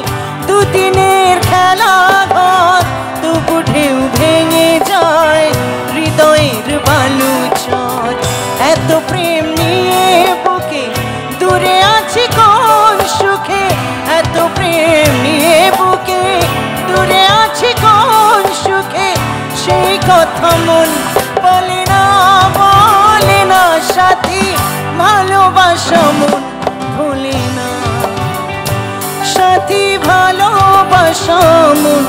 দুদিনের খেলা ঘর, তবু ঢেউ ভেঙে যায় হৃদয়ের বালুচর। এত প্রেম নিয়ে বুকে দূরে আছি কোন সুখে, এত প্রেম নিয়ে বুকে দূরে আছি কোন সুখে, সেই কথা মন বলে না, বলে না। সাথী ভালোবাসা মন ভোলে না, সাথী ভালোবাসা মন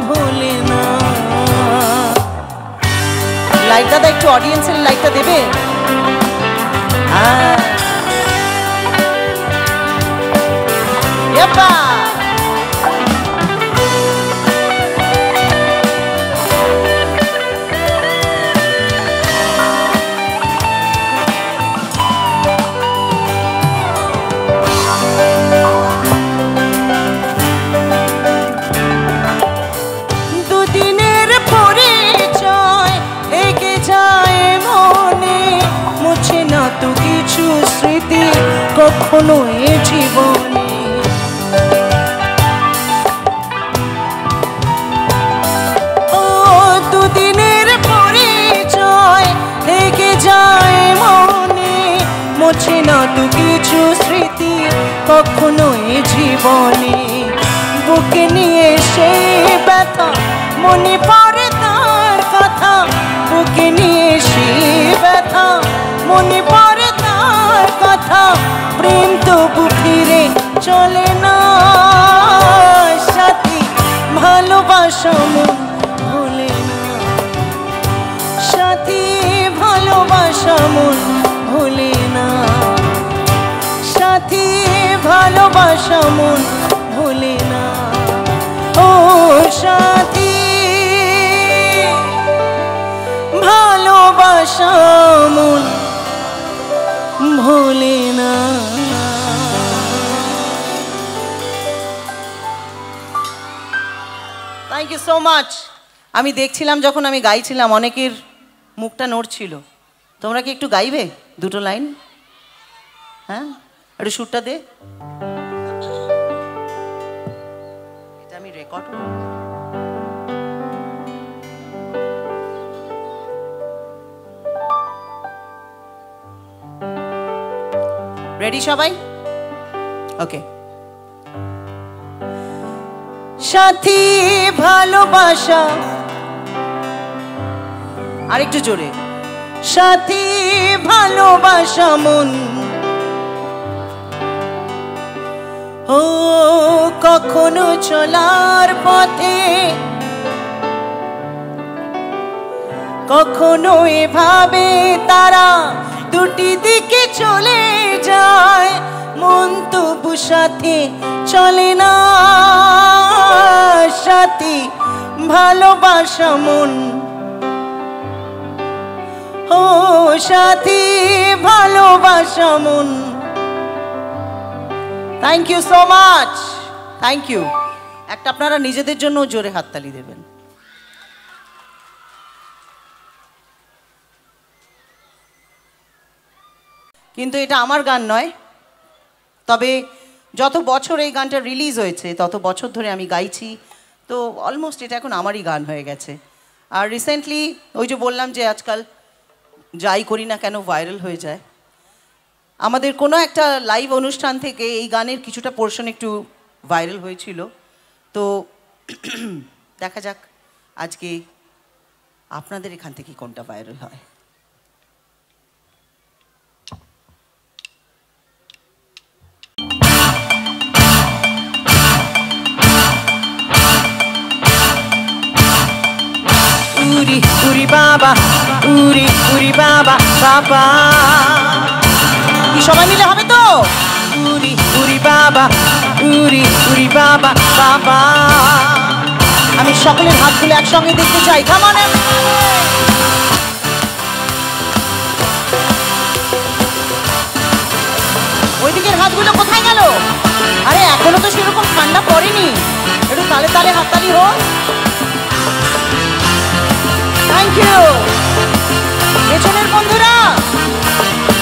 ভোলে না। লাইট দাদা একটু অডিয়েন্সের লাইটটা দেবে? হ্যাঁ, ইয়াপ্পা। দুদিনের পরিচয় থেকে যায় মনে, মুছে না তো কিছু স্মৃতি কখনো এ জীবনে। ও দুদিনের পরিচয় থেকে যায় মনে, মুছে না তো কিছু স্মৃতি কখনো এ জীবনে। বুকে নিয়ে সেই ব্যথা মনে পড়ে তার কথা, বুকে নিয়ে সেই ব্যথা মনে পড়ে তার কথা, প্রেম তবু ফিরে চলে না। সাথী ভালোবাসা মন ভোলে না, সাথী ভালোবাসা মন ভোলে না, সাথী ভালোবাসা মন ভোলে না। ও সাথী ভালোবাসা মন ভোলে না। Thank you so much. আমি দেখছিলাম যখন আমি গাইছিলাম অনেকের মুখটা নড়ছিল, তোমরা কি একটু গাইবে দুটো লাইন? হ্যাঁ, একটু সুরটা দে। এটা আমি রেকর্ড করব। রেডি সবাই? ওকে। সাথী ভালোবাসা, আরেকটু জোরে। সাথী ভালোবাসা মন, ও কখনো চলার পথে কখনো এভাবে তারা দুটি দিকে চলে যায়, মন তবু সাথে চলে না। সাথী ভালোবাসা মন, ও সাথী ভালোবাসা মন। Thank you so much, thank you. একটা আপনারা নিজেদের জন্য জোরে হাততালি দেবেন। কিন্তু এটা আমার গান নয়, তবে যত বছর এই গানটা রিলিজ হয়েছে তত বছর ধরে আমি গাইছি, তো অলমোস্ট এটা এখন আমারই গান হয়ে গেছে। আর রিসেন্টলি ওই যে বললাম যে আজকাল যাই করি না কেন ভাইরাল হয়ে যায়, আমাদের কোনো একটা লাইভ অনুষ্ঠান থেকে এই গানের কিছুটা পোর্শন একটু ভাইরাল হয়েছিল, তো দেখা যাক আজকে আপনাদের এখান থেকে কোনটা ভাইরাল হয়। উরি উরি বাবা, উরি উরি বাবা বাবা, কি সবাই মিলে হবে তো? উরি উরি বাবা, উরি উরি বাবা বাবা। আমি সকলের হাতগুলো একসঙ্গে দেখতে চাই, কেমন? ওইদিকের হাতগুলো কোথায় গেল? আরে এখনো তো সেরকম ঠান্ডা পড়েনি, একটু তালে তালে হাততালি হোক। Thank you. পেছনের বন্ধুরা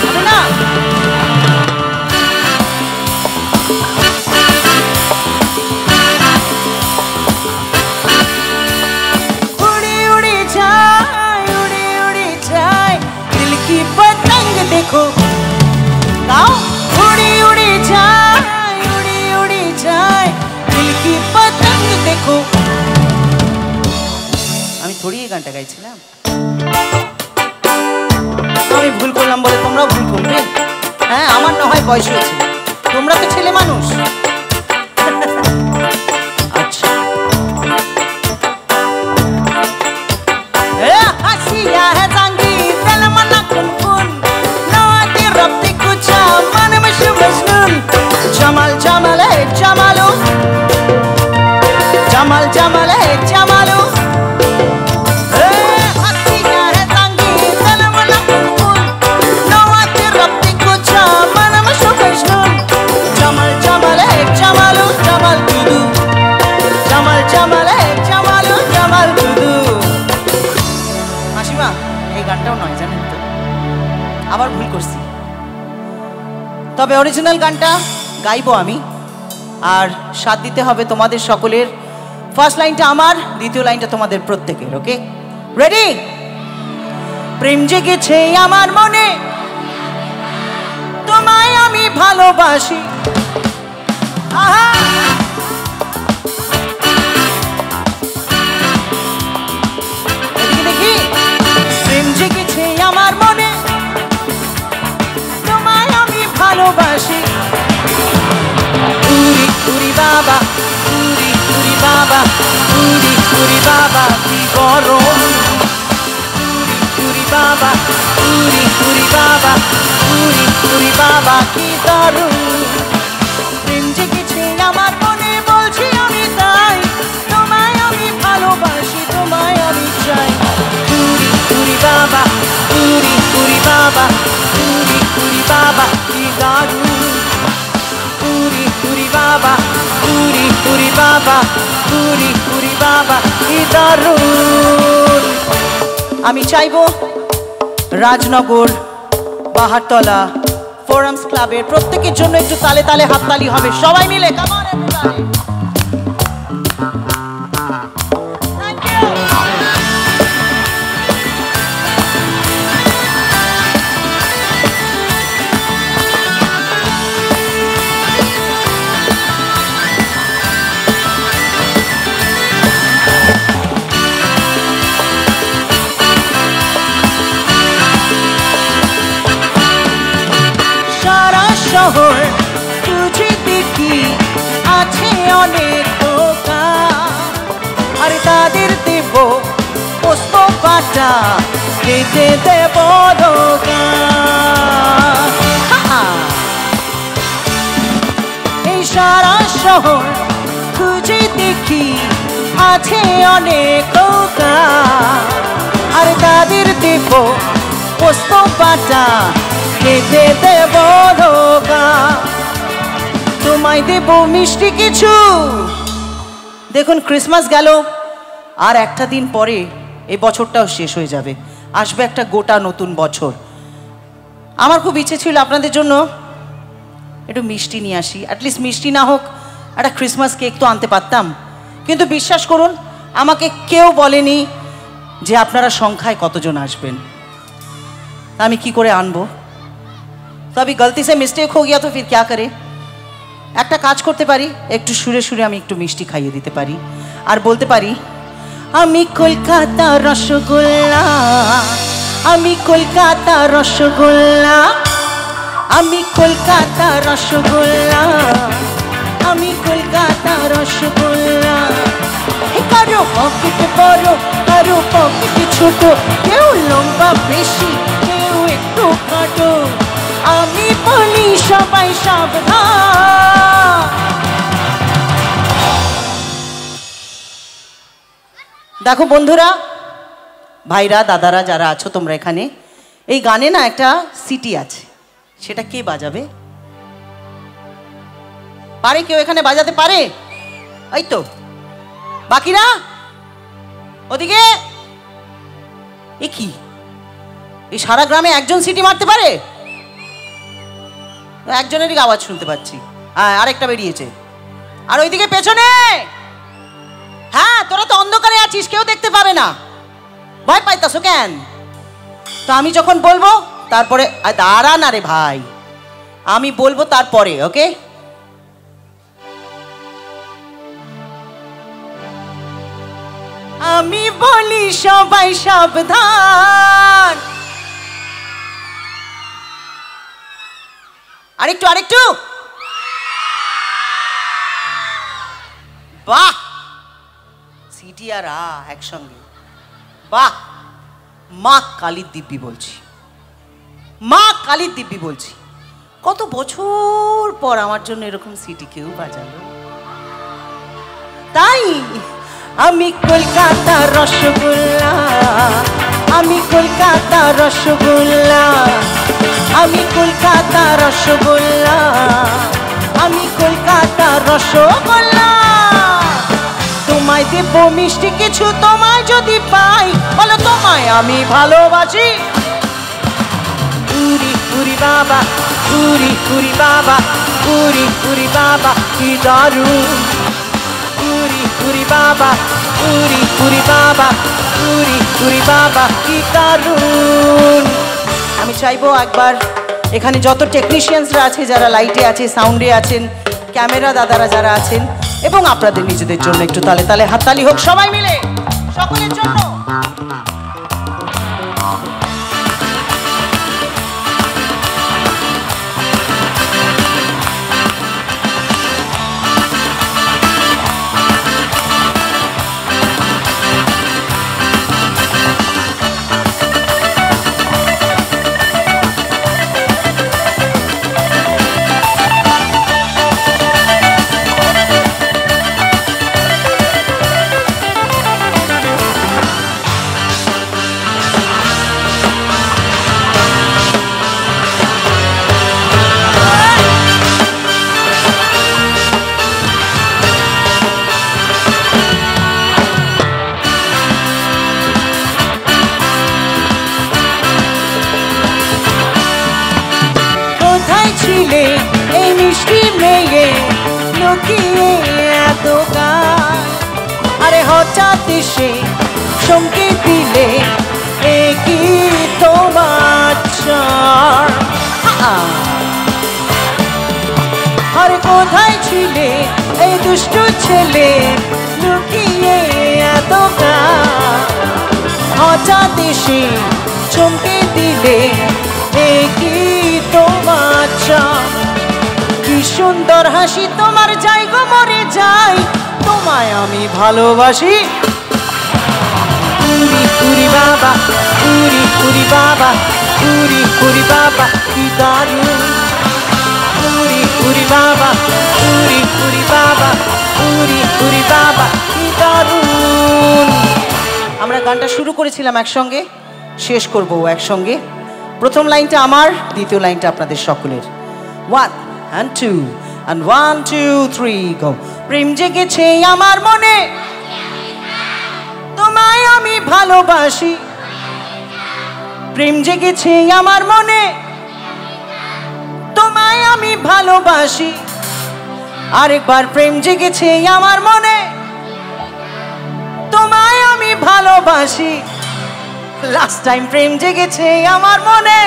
হবে না? उड़ी उड़ी जाए, उड़ी उड़ी जाए दिल की पतंग देखो, गाओ। उड़ी उड़ी जाए, उड़ी उड़ी जाए दिल की पतंग देखो। আমি থোড়ি এই গানটা গাইছিলাম, আমি ভুল করলাম বলে তোমরাও ভুল করবে? হ্যাঁ, আমার না হয় বয়স হয়েছে, তোমরা তো ছেলে মানুষ। আচ্ছা, হাসিয়া है जांगी दिल मना कुन नवाती रब्ती कुछ मन में मजनून जमाल जमाल है जमालो, जमाल जमाल है जमालो। আবার ভুল করছি, তবে অরিজিনাল গানটা গাইবো আমি, আর সাথ দিতে হবে তোমাদের সকলের। ফার্স্ট লাইনটা আমার, দ্বিতীয় লাইনটা তোমাদের প্রত্যেকের। ওকে, রেডি? প্রেম জেগেছে আমার মনে, তোমায় আমি ভালোবাসি। আহা, দেখি, প্রেম জেগেছে আমার মনে, তোমায় আমি ভালোবাসি। উরি উরি বাবা, উরি উরি বাবা, উরি উরি বাবা কি গরম। উরি উরি বাবা, উরি উরি বাবা, উরি উরি বাবা কি দারুণ। প্রেম জেগেছে আমার মনে, বলছি আমি তাই, তোমায় আমি ভালোবাসি, তোমায় আমি চাই। উরি উরি বাবা, উরি উরি বাবা, উরি উরি বাবা কি দারুণ। উরি উরি বাবা, উরি উরি বাবা, উরি উরি বাবা কি দারুণ। আমি চাইবো রাজনগর, বাহারতলা, ফোরামস ক্লাবের প্রত্যেকের জন্য একটু তালে তালে হাততালি হবে, সবাই মিলে। কেমন? শহর তুঝে দেখি আছে অনেক দোকান, আর তাদের দেব পোস্ত পাটা, খেতে দেব দোকান। এই সারা শহর খুঁজে দেখি আছে অনেক দোকান, আর তাদের দেব পোস্ত পাটা, খেতে দেব দোকান। তোমায় দেব মিষ্টি কিছু। দেখুন, ক্রিসমাস গেল, আর একটা দিন পরে এই বছরটাও শেষ হয়ে যাবে, আসবে একটা গোটা নতুন বছর। আমার খুব ইচ্ছে ছিল আপনাদের জন্য একটু মিষ্টি নিয়ে আসি, অ্যাটলিস্ট মিষ্টি না হোক একটা ক্রিসমাস কেক তো আনতে পারতাম, কিন্তু বিশ্বাস করুন আমাকে কেউ বলেনি যে আপনারা সংখ্যায় কতজন আসবেন, আমি কি করে আনবো? তো আমি গলতি সে মিস্টেক হয়ে গিয়া তো ফির ক্যা করে। একটা কাজ করতে পারি, একটু সুরে সুরে আমি একটু মিষ্টি খাইয়ে দিতে পারি আর বলতে পারি, আমি কলকাতা রসগোল্লা, আমি কলকাতা রসগোল্লা, আমি কলকাতা রসগোল্লা, আমি কলকাতা রসগোল্লা। কারো পকেট বড়, কারো পকেট ছোট, কেউ লম্বা বেশি, কেউ একটু খাটো, আমি বলি সবাই সাবধান। দেখো বন্ধুরা, ভাইরা, দাদারা যারা আছো তোমরা এখানে, এই গানে না একটা সিটি আছে, সেটা কে বাজাবে? পারে কেউ এখানে বাজাতে পারে? এই তো বাকিরা ওদিকে। এ কি, এই সারা গ্রামে একজন সিটি মারতে পারে? একজনেরই আওয়াজ শুনতে পাচ্ছি, হ্যাঁ আরেকটা বেরিয়েছে। আর ওইদিকে পেছনে, হ্যাঁ তোরা তো অন্ধকারে আছিস, কেউ দেখতে পাবে না, ভয় পাইতাছো কেন? তো আমি যখন বলবো তারপরে, দাঁড়া না রে ভাই, আমি বলবো তারপরে, ওকে? আমি বলি সবাই সাবধান। আরেকটু আরেকটু, বাহ, সিটি আর একসঙ্গে, বাহ। মা কালীর দিব্যি বলছি, মা কালীর দিব্যি বলছি, কত বছর পর আমার জন্য এরকম সিটি কেউ বাজালো। তাই আমি কলকাতা রসগোল্লা, আমি কলকাতা রসগোল্লা, আমি কলকাতা রসগোল্লা, আমি কলকাতা রসগোল্লা। তোমায় দেব মিষ্টি কিছু, তোমায় যদি পাই বলো তোমায় আমি ভালোবাসি। উরি উরি বাবা, উরি উরি বাবা, উরি উরি বাবা কি দারুণ, উরি উরি বাবা, উরি উরি বাবা, উরি উরি বাবা কি দারুণ। আমি চাইবো একবার এখানে যত টেকনিশিয়ানসরা আছে, যারা লাইটে আছে, সাউন্ডে আছেন, ক্যামেরা দাদারা যারা আছেন, এবং আপনাদের নিজেদের জন্য একটু তালে তালে হাততালি হোক সবাই মিলে, সকলের জন্য। এই মিষ্টি মেয়ে লুকিয়ে এত গান, আরে হঠাৎ এসে চমকে দিলে কি তোমার চার। আরে কোথায় ছিলে এই দুষ্টু ছেলে লুকিয়ে এত গান, হঠাৎ এসে চমকে দিলে কি তোমার চার। কি সুন্দর হাসি তোমার, যাই গো মরে যাই, তোমায় আমি ভালোবাসি। উরি উরি বাবা, উরি উরি বাবা, উরি উরি বাবা কি দারুণ, উরি উরি বাবা, উরি উরি বাবা, উরি উরি বাবা কি দারুণ। আমরা গানটা শুরু করেছিলাম একসঙ্গে, শেষ করবো একসঙ্গে। প্রথম লাইনটা আমার, দ্বিতীয় লাইনটা আপনাদের সকলের। 1 and 2 and 1 2 3 go। প্রেম জেগেছে আমার মনে, তোমায় আমি ভালোবাসি। প্রেম জেগেছে আমার মনে, তোমায় আমি ভালোবাসি আরেকবার প্রেম জেগেছে আমার মনে তোমায় আমি ভালোবাসি লাস্ট টাইম প্রেম জেগেছে আমার মনে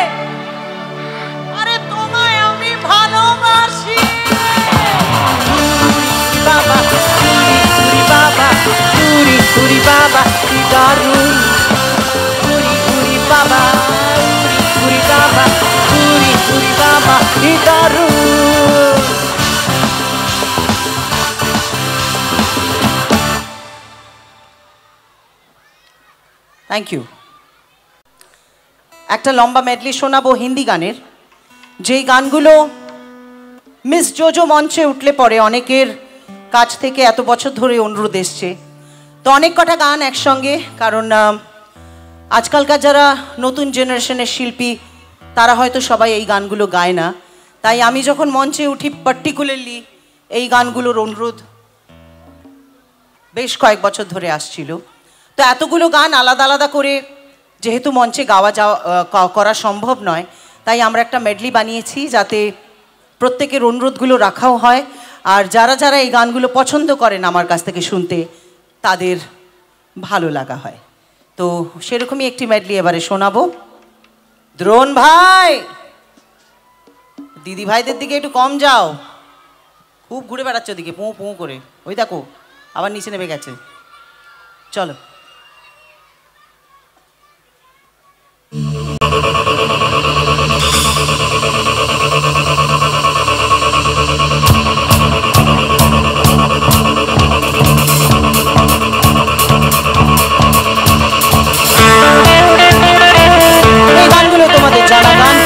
আরে তোমায় আমি ভালোবাসি বাবা বাবা পুরি পুরি বাবা কি দারুণ পুরি পুরি বাবা পুরি বাবা পুরি পুরি বাবা কি দারুণ থ্যাংক ইউ একটা লম্বা মেডলি শোনাবো হিন্দি গানের যেই গানগুলো মিস জোজো মঞ্চে উঠলে পরে অনেকের কাছ থেকে এত বছর ধরে অনুরোধ এসছে তো অনেক কটা গান একসঙ্গে কারণ আজকালকার যারা নতুন জেনারেশনের শিল্পী তারা হয়তো সবাই এই গানগুলো গায় না তাই আমি যখন মঞ্চে উঠি পার্টিকুলারলি এই গানগুলোর অনুরোধ বেশ কয়েক বছর ধরে আসছিল তো এতগুলো গান আলাদা আলাদা করে যেহেতু মঞ্চে গাওয়া করা সম্ভব নয় তাই আমরা একটা মেডলি বানিয়েছি যাতে প্রত্যেকের অনুরোধগুলো রাখাও হয় আর যারা যারা এই গানগুলো পছন্দ করেন আমার কাছ থেকে শুনতে তাদের ভালো লাগা হয় তো সেরকমই একটি মেডলি এবারে শোনাবো দ্রোণ ভাই দিদি ভাইদের দিকে একটু কম যাও খুব ঘুরে বেড়াচ্ছে ওদিকে পোঁ পোঁ করে ওই দেখো আবার নিচে নেমে গেছে চলো এই গানগুলো তোমাদের জানা গান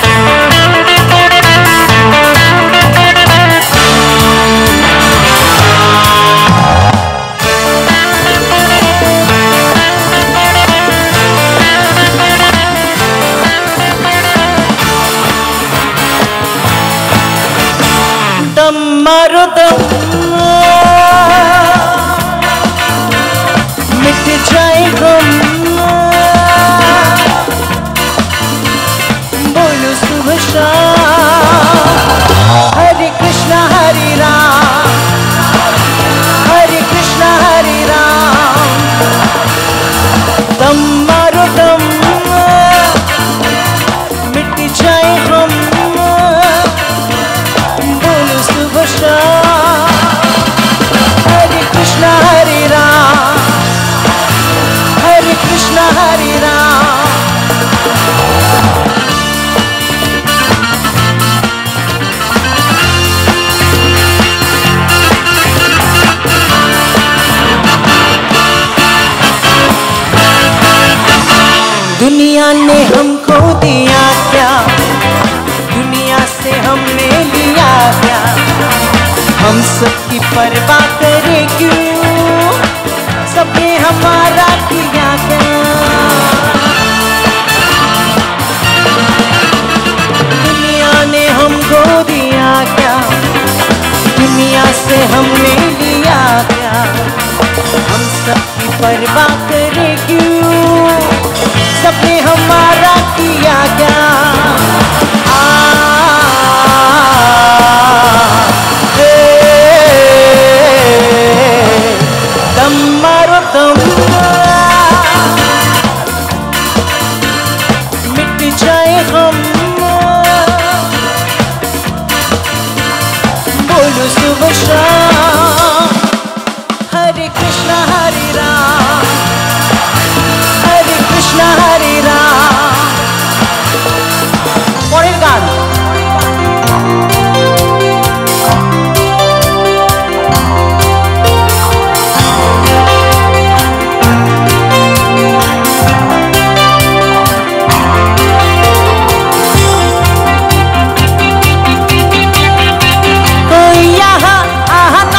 दम मारो दम मिट जाए गम बोलो सुबह शाम हरे कृष्णा हरे राम हरे कृष्णा हरे राम दम मारो दम मिट जाए गम हरे कृष्णा हरे राम हरे कृष्णा हरे राम दुनिया ने हमको दिया क्या दुनिया से हमने लिया क्या हम सबकी परवाह करे क्यों सबने हमारा किया क्या दुनिया ने हमको दिया क्या दुनिया से हमने लिया क्या हम सबकी परवाह करे क्यों सबने हमारा किया क्या दम मारो दम मिट जाए हम बोलो सुबह शाम हरे कृष्णा हरे राम हरे कृष्णा हरे राम পরের গান कोई यहाँ आना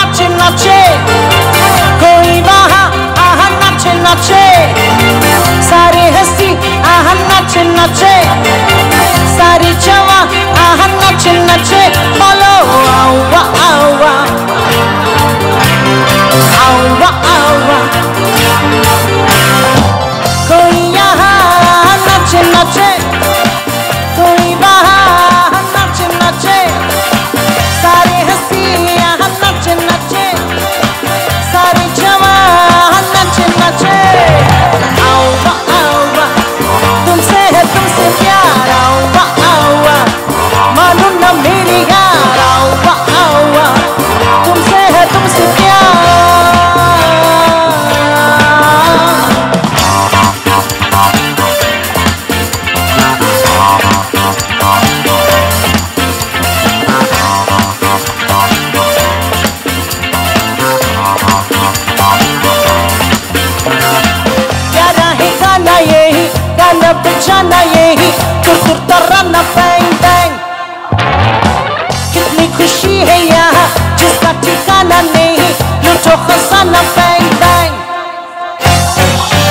खुशी है यहाँ जिसका ठिकाना नहीं, लूटो खजाना बैंग बैंग।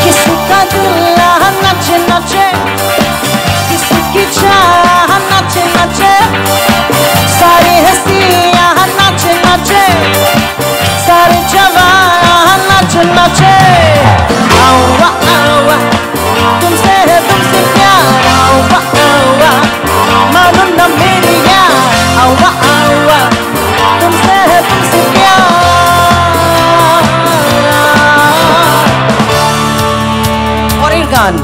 किसी का दिल नाचे नाचे, किसी की चाह नाचे नाचे, सारी हंसी यहाँ नाचे नाचे, सारे जवान नाचे नाचे। आवा आवा तुमसे है तुमसे प्यार, आवा आवा मानो न मेरी यार, आवा आवा तुमसे है तुमसे प्यार। পরের গান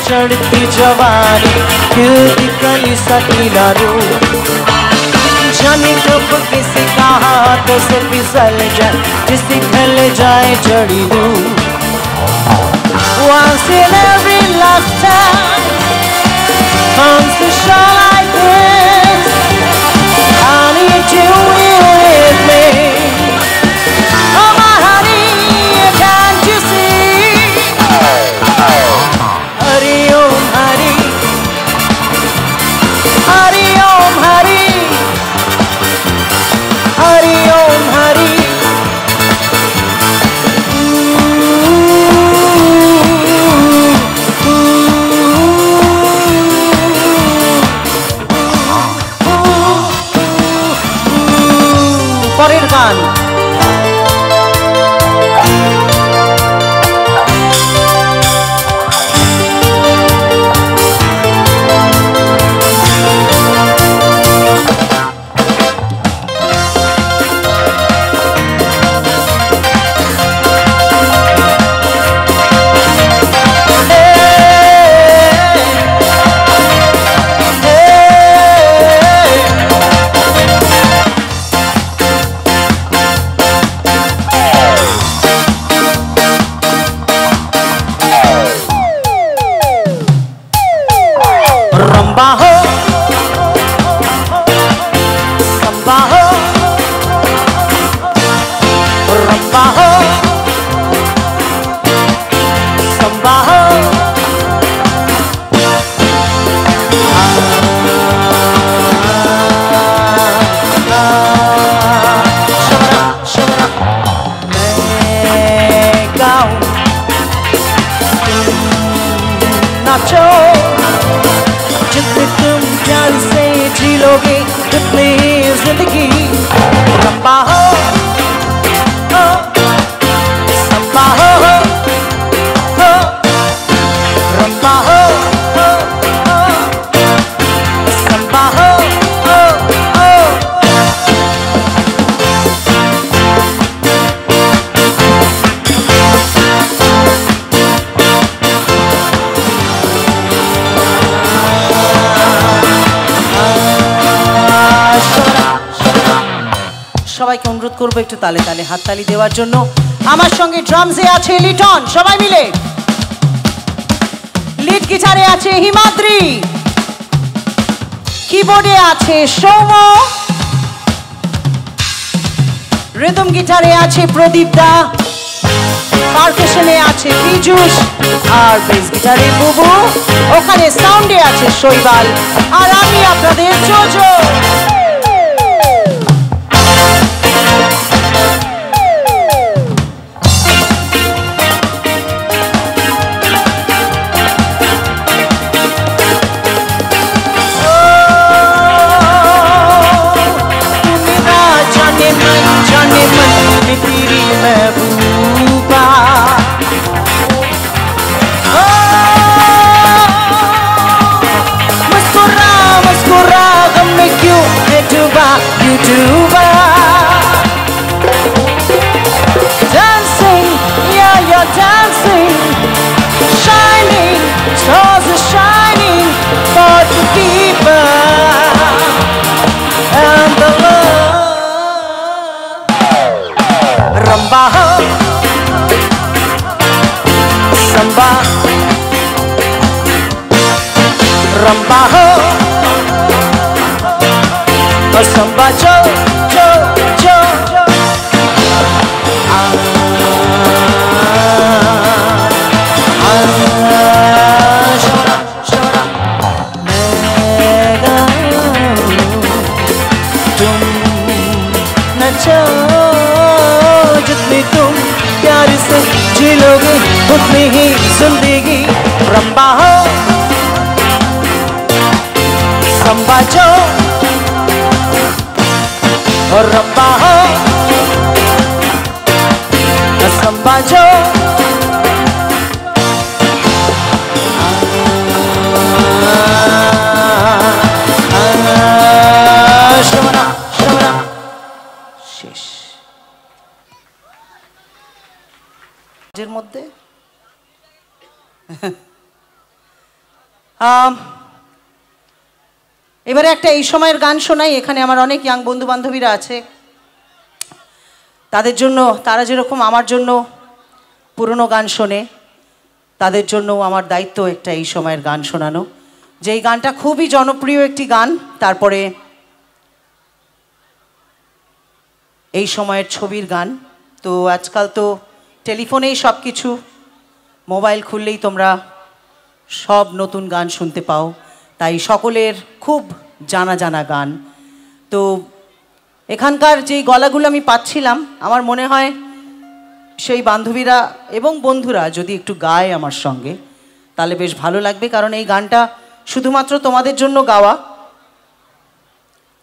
चढ़ती जवानी खिलती कली सकीला रूप, जाने कब किसी का हाथों से फिसल जाए, किसी खल जाए चढ़ी धूप। Once in every lifetime comes a show like this, I need you here with me. Oh my honey, can't you see? Hari Om Hari, Hari Om Hari, Hari Om Hari. পরের গান जिलोगे जितनी ही जिंदगी लंबा हो लंबा हो लंबा हो लंबा हो সবাইকে অনুরোধ করবো একটু তালে তালে হাততালি দেওয়ার জন্য। আমার সঙ্গে ড্রামসে আছে লিটন, সবাই মিলে। লিড গিটারে আছে হিমাদ্রি, কিবোর্ডে আছে সৌম, রিদম গিটারে আছে প্রদীপ দা, পারকাশনে আছে পীযুষ, আর বেস গিটারে বুবু, ওখানে সাউন্ডে আছে শৈবাল, আর আমি আপনাদের JoJo. Dancing, yeah, you're dancing, shining, stars are shining for the people and the love. Rumba ho, samba, rumba ho, samba jo jo jo jo. जितनी तुम प्यार से जिलोगे उतनी ही जिंदगी रंबा हो संबा जो और रंबा हो संबा जो श्रवणा श्रवणा শেষ। এর মধ্যে এবারে একটা এই সময়ের গান শোনাই। এখানে আমার অনেক ইয়াং বন্ধু বান্ধবীরা আছে, তাদের জন্য, তারা যেরকম আমার জন্য পুরনো গান শোনে, তাদের জন্য আমার দায়িত্ব একটা এই সময়ের গান শোনানো। যেই গানটা খুবই জনপ্রিয় একটি গান, তারপরে এই সময়ের ছবির গান। তো আজকাল তো টেলিফোনেই সব কিছু, মোবাইল খুললেই তোমরা সব নতুন গান শুনতে পাও, তাই সকলের খুব জানা জানা গান। তো এখানকার যেই গলাগুলো আমি পাচ্ছিলাম, আমার মনে হয় সেই বান্ধবীরা এবং বন্ধুরা যদি একটু গায় আমার সঙ্গে, তাহলে বেশ ভালো লাগবে, কারণ এই গানটা শুধুমাত্র তোমাদের জন্য গাওয়া।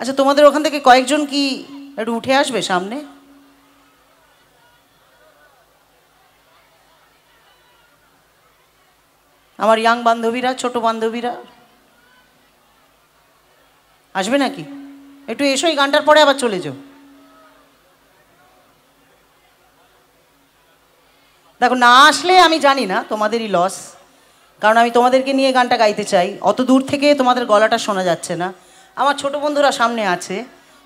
আচ্ছা, তোমাদের ওখান থেকে কয়েকজন কি একটু উঠে আসবে সামনে? আমার ইয়াং বান্ধবীরা, ছোট বান্ধবীরা আসবে নাকি? একটু এসো, এই গানটার পরে আবার চলে যাও। দেখো, না আসলে আমি জানি না, তোমাদেরই লস, কারণ আমি তোমাদেরকে নিয়ে গানটা গাইতে চাই। অত দূর থেকে তোমাদের গলাটা শোনা যাচ্ছে না। আমার ছোট বন্ধুরা সামনে আছে,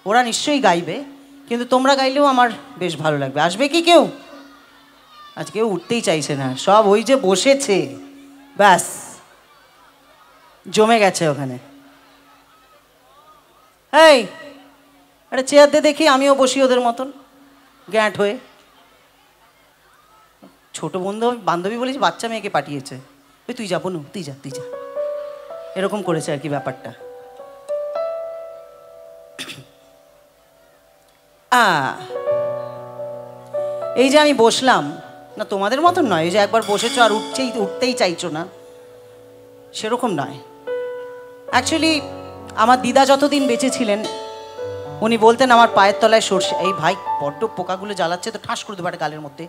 ওরা নিশ্চয়ই গাইবে, কিন্তু তোমরা গাইলেও আমার বেশ ভালো লাগবে। আসবে কি কেউ? আজ কেউ উঠতেই চাইছে না, সব ওই যে বসেছে, ব্যাস জমে গেছে ওখানে। এই একটা চেয়ার দিয়ে দেখি, আমিও বসি ওদের মতন গ্যাঁট হয়ে। ছোট বন্ধু বান্ধবী বলেছি, বাচ্চা মেয়েকে পাঠিয়েছে, ওই তুই যা বনু, তুই যা তুই যা, এরকম করেছে আর কি ব্যাপারটা। এই যে আমি বসলাম না, তোমাদের মতন নয়, এই যে একবার বসেছো আর উঠতেই চাইছো না, সেরকম নয়। অ্যাকচুয়ালি আমার দিদা যতদিন বেঁচে ছিলেন উনি বলতেন আমার পায়ের তলায় সর্ষে। এই ভাই বড্ড পোকাগুলো জ্বালাচ্ছে তো, ঠাস করে দেবো একটা গালের মধ্যে।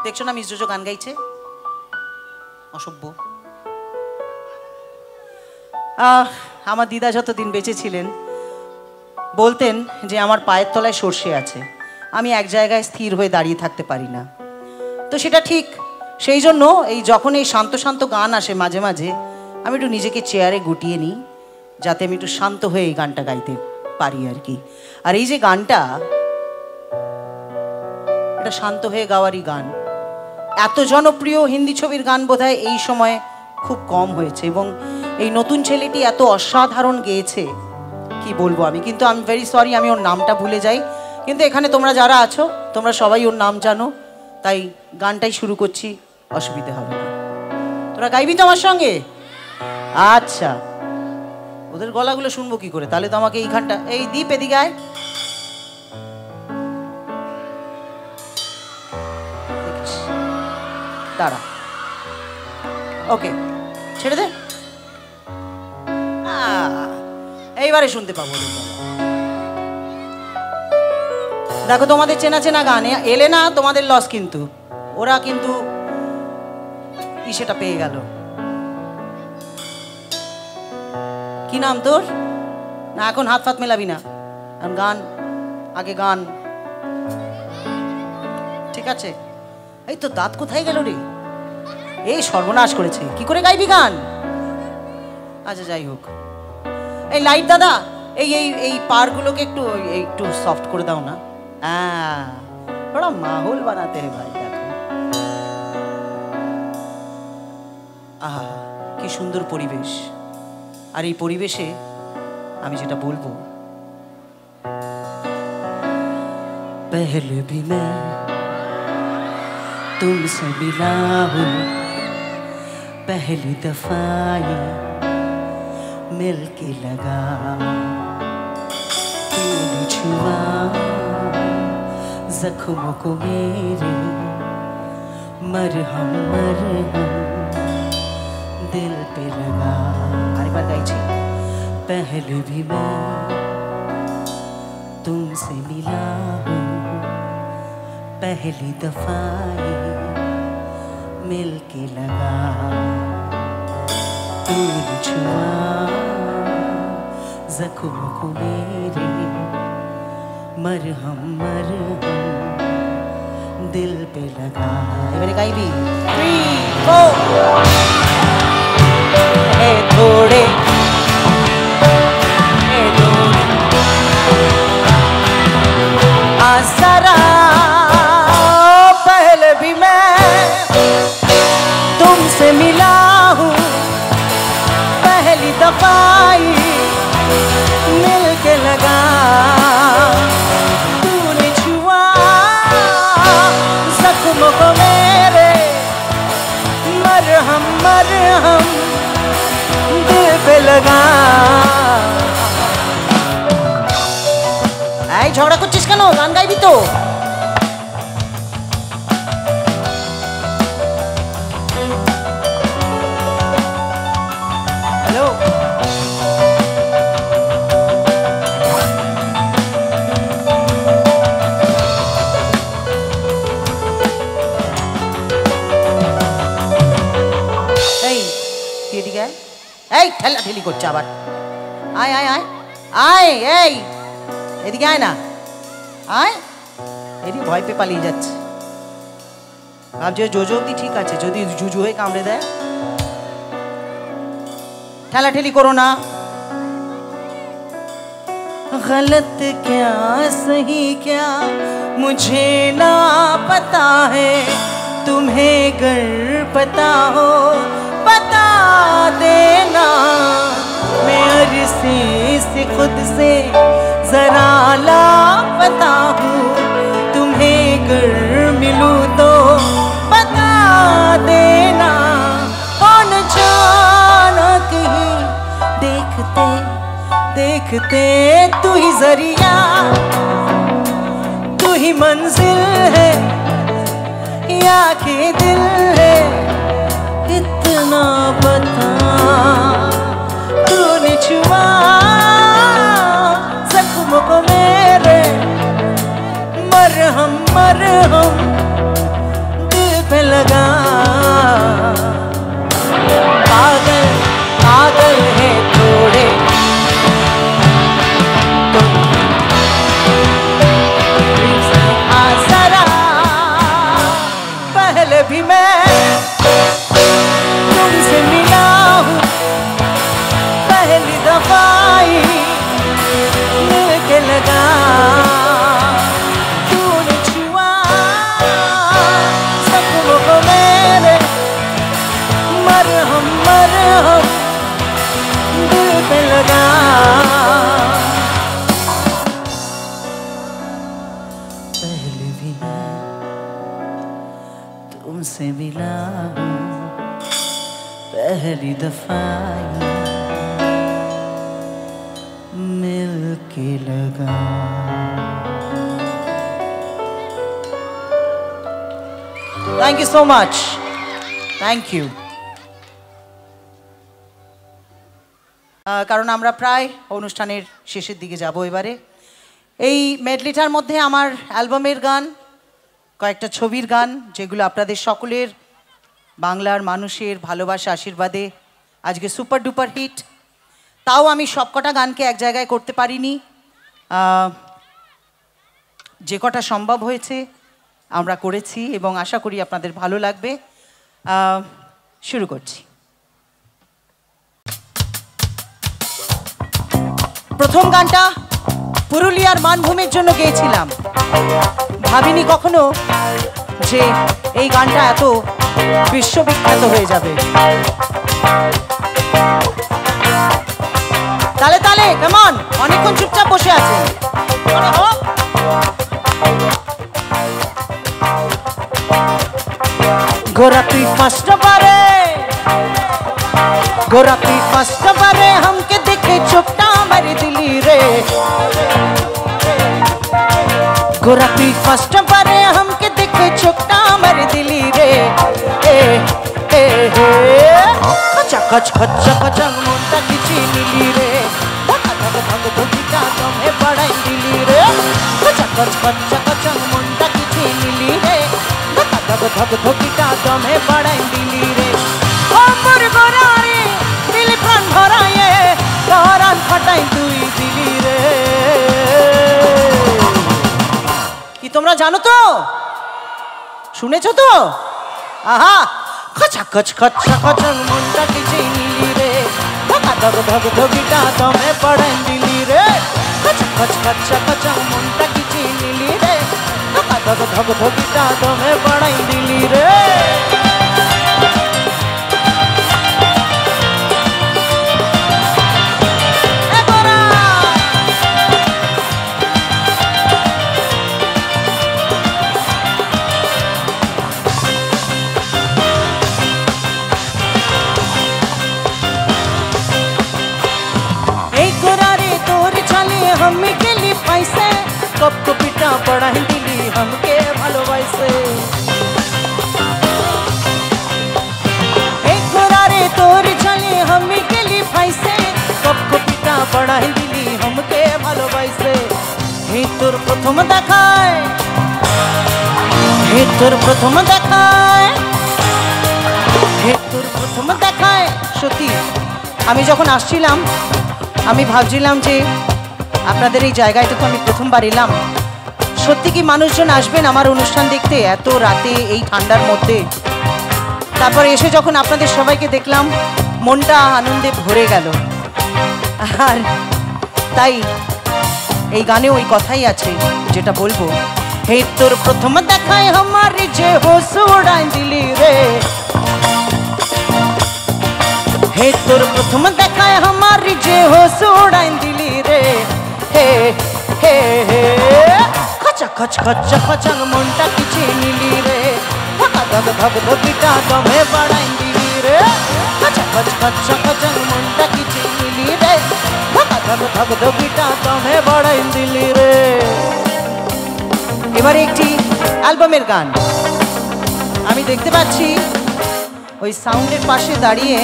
দেখছো না মিস জোজো গান গাইছে, অসভ্য। আমার দিদা যতদিন বেঁচে ছিলেন বলতেন যে আমার পায়ের তলায় সর্ষে আছে, আমি এক জায়গায় স্থির হয়ে দাঁড়িয়ে থাকতে পারি না। তো সেটা ঠিক, সেই জন্য এই যখন এই শান্ত শান্ত গান আসে মাঝে মাঝে আমি একটু নিজেকে চেয়ারে গুটিয়ে নিই, যাতে আমি একটু শান্ত হয়ে এই গানটা গাইতে পারি আর কি। আর এই যে গানটা, এটা শান্ত হয়ে গাওয়ারই গান। এত জনপ্রিয় হিন্দি ছবির গান বোধহয় এই সময় খুব কম হয়েছে, এবং এই নতুন ছেলেটি এত অসাধারণ গেয়েছে কি বলবো আমি। কিন্তু আমি ভেরি সরি, আমি ওর নামটা ভুলে যাই। কিন্তু এখানে তোমরা যারা আছো তোমরা সবাই ওর নাম জানো, তাই গানটাই শুরু করছি, অসুবিধে হবে না। তোরা গাইবি তো আমার সঙ্গে? আচ্ছা, ওদের গলাগুলো শুনবো কি করে? তাহলে তো আমাকে এইখানটা, এই দীপ এদিকে আয়। দাঁড়া, ওকে ছেড়ে দে, এইবারে শুনতে পাবো। দেখো তোমাদের চেনা চেনা গান এলে না তোমাদের লস, কিন্তু ওরা কিন্তু সেটা পেয়ে গেল। কি নাম তোর? না এখন হাত ফাত মেলাবি না, গান আগে গান, ঠিক আছে? এই তো দাঁত কোথায় গেল রে? এই সর্বনাশ করেছে, কি করে গাইবি গান? আচ্ছা যাই হোক, এই লাইট দাদা, এই এই এই পারগুলোকে একটু একটু সফট করে দাও না। थोड़ा माहौल बनाते हैं भाई। देखो আহা কি সুন্দর পরিবেশ, আর এই পরিবেশে আমি যেটা বলবো, पहले भी मैं तुमसे मिला हूँ, पहली दफा ये मिल के लगा, तूने छुआ जख्मों को मेरे, मरहम मरहम दिल पे लगा। अरे बार गाइछी, पहले भी मैं तुमसे मिला हूँ, पहली दफा ये मिल के लगा, तूने छुआ जख्मों को मेरे, मरहम मरहम दिल पे लगा। मेरे गाई भी 3 4 थोड़े जरा, पहले भी मैं तुमसे मिला हूँ, पहली दफा मिल के लगा, तूने छुआ जख्मों को मेरे, मरहम मरहम दिल पे लगा। এই ঝগড়া করছিস কেন? গান গাইবি তো। হ্যালো, এই এদিকে আয়। এই ঠেলা ঠেলি করছে আবার। আয় আয় আয় আয়, এই এদিকে আয় না, আয়। এদিকে ভয় পেয়ে পালিয়ে যাচ্ছে, ভাবছে জোজো অব্দি ঠিক আছে, যদি জুজু হয়ে কামড়ে দেয়। ঠেলা ঠেলি করো না। गलत क्या सही क्या मुझे ना पता है, तुम्हें गर पता हो बता देना, मैं अरसे से खुद से जरा लापता हूँ, तुम्हें गर मिलूँ तो बता देना, कौन जाना कहीं देखते देखते तू ही जरिया, तू ही मंजिल है या के दिल है, इतना बता, तूने छुआ दफाई मिल के लगा तूने छुआ सपनों को मेरे मरहम मरहम दिल पे लगा पहले भी तुमसे मिला हूँ पहली दफा मिल के लगा। Thank you so much, thank you. কারণ আমরা প্রায় অনুষ্ঠানের শেষের দিকে যাব এবারে। এই মেডলিটার মধ্যে আমার অ্যালবামের গান, কয়েকটা ছবির গান, যেগুলো আপনাদের সকলের বাংলার মানুষের ভালোবাসা আশীর্বাদে আজকে সুপার ডুপার হিট। তাও আমি সবকটা গানকে এক জায়গায় করতে পারিনি, যে কটা সম্ভব হয়েছে আমরা করেছি এবং আশা করি আপনাদের ভালো লাগবে। শুরু করছি। প্রথম গানটা পুরুলিয়ার মানভূমির জন্য গেয়েছিলাম। ভাবিনি কখনো যে এই গানটা এত বিশ্ববিখ্যাত হয়ে যাবে। তালে তালে কেমন, অনেকক্ষণ চুপচাপ বসে আছে। গোরা তুই ফার্স্ট বারে, গোরা তুই ফার্স্ট বারে हमके देखे चुपटा मेरी दिली रे। गोरा तुई फर्स्ट बारे हमके देखे चुपटा मेरी दिली रे। ए ए हे खचा खच खचा खचा मुंडा किची नीली रे। धक धक धक धुकिटा तुम्हें बड़ाई दिली रे। खचा खच खचा खचा मुंडा किची नीली रे। धक धक धक धुकिटा तुम्हें बड़ाई दिली रे। ओ मोर गोरा रे दिल प्राण भराए गारान फटाई तुई दिली रे। কি তোমরা জানো তো, শুনেছো তো? আহা খচা খচ খচা খচা মনটা কিছে নীলি রে। ধকা ধক ধক ধকিটা তুমি পড়াই দিলি রে। খচ খচ খচা খচা মনটা কিছে নীলি রে। ধকা ধক ধক ধকিটা তুমি পড়াই দিলি রে। हमें के लिए पैसे कब को पिटा पढ़ाई दिली हमके ভালোবাসে। एक गोरारे तोर चले हमें के लिए पैसे कब को पिटा पढ़ाई दिली हमके ভালোবাসে। হে তোর প্রথম দেখায়, হে তোর প্রথম দেখায়, হে তোর প্রথম দেখায়। সত্যি আমি যখন আসছিলাম আমি ভাবছিলাম যে আপনাদের এই জায়গাটা তো আমি প্রথমবার এলাম। সত্যি কি মানুষজন আসবেন আমার অনুষ্ঠান দেখতে এত রাতে এই ঠান্ডার মধ্যে? তারপর এসে যখন আপনাদের সবাইকে দেখলাম মনটা আনন্দে ভরে গেল। আর তাই এই গানে ওই কথাই আছে যেটা বলবো। হে তোর প্রথম দেখায় আমার যে হোশ উড়াই দিলি রে। হে তোর প্রথম দেখায় আমার যে হোশ উড়াই দিলি রে। हे हे हे खचा खच खचा खचा मुंडा किची नीली रे। धका धक धक धकिटा तुम्हें बड़ाई दिली रे। खचा खच खचा खचा मुंडा किची नीली रे। धका धक धक धकिटा तुम्हें बड़ाई दिली रे। এবারে একটি অ্যালবামের গান। আমি দেখতে পাচ্ছি ওই সাউন্ডের পাশে দাঁড়িয়ে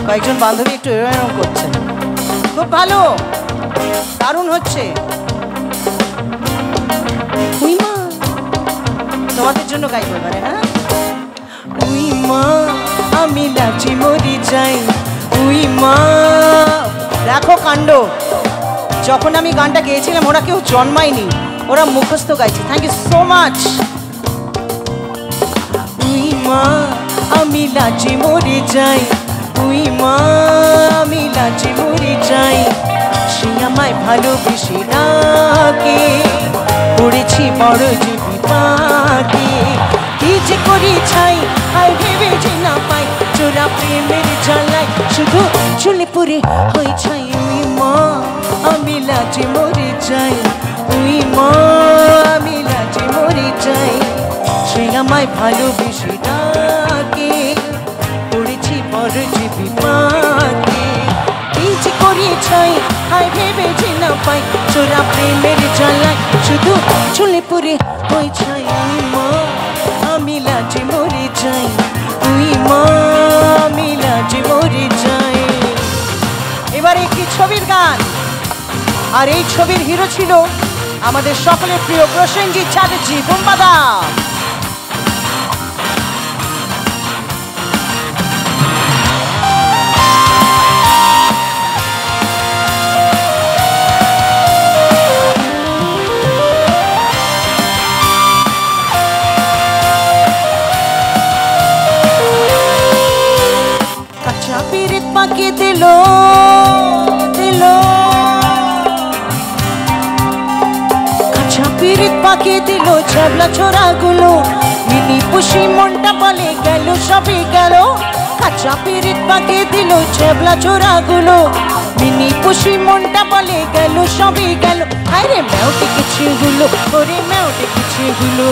কয়েকজন বান্ধবী একটু এরকম করছে। খুব ভালো, দারুণ হচ্ছে। উই মা, তোমাদের জন্য গাইবো এবারে। হ্যাঁ, উই মা আমি লাচি মরি যাই। উই মা, দেখো কাণ্ড। যখন আমি গানটা গেয়েছিলাম ওরা কেউ জন্মায়নি, ওরা মুখস্থ গাইছে। Thank you so much. উই মা আমি লাচি মরি যাই। উই মা আমি লাচি মরি ভালোবেসে ডাকে পড়েছি বড় যে বিপাকে কি যে করি ছাই আর ভেবে যে না পাই চোরা প্রেমের জ্বালাই শুধু চলে পড়ে হই ছাই উই মা আমি লাজে মরে যাই উই মা আমি লাজে মরে যাই সে আমায় ভালোবেসে ডাকে পড়েছি বড় যে বিপাকে কি যে করি ছাই আর ভেবে যে না পাই চোরা প্রেমের জ্বালাই শুধু চলে পড়ে হই ছাই উই মা আমি লাজে মরে যাই উই মা আমি লাজে মরে যাই। এবার একটি ছবির গান আর এই ছবির হিরো ছিল আমাদের সকলের প্রিয় প্রসেনজিৎ চ্যাটার্জি বুম্বাদা। পিরিত পাকে দিল দিল কাঁচা পিরিত পাকে দিল ছ্যাবলা ছোড়া গুলো মিনি পুষি মনটা বলে গেল সবই গেল কাঁচা পিরিত পাকে দিল ছ্যাবলা ছোড়া গুলো মিনি পুষি মনটা বলে গেল সবই গেল আরে ম্যাওটে কিছু হলো ওরে ম্যাওটে কিছু হলো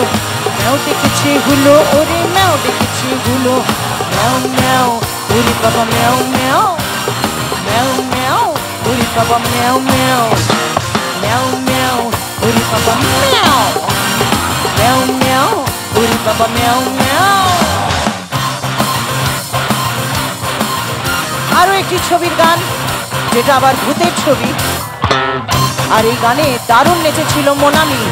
ম্যাওটে কিছু হলো ওরে ম্যাওটে কিছু হলো ম্যাও ম্যাও ওরে বাবা ম্যাও ম্যাও ম্যাও ম্যাও ওরে বাবা ম্যাও ম্যাও ম্যাও ম্যাও ওরে বাবা ম্যাও ম্যাও ম্যাও ওরে বাবা ম্যাও ম্যাও। আরো একটি ছবির গান যেটা আবার ভূতের ছবি আর এই গানে দারুণ নেচেছিল মোনামি।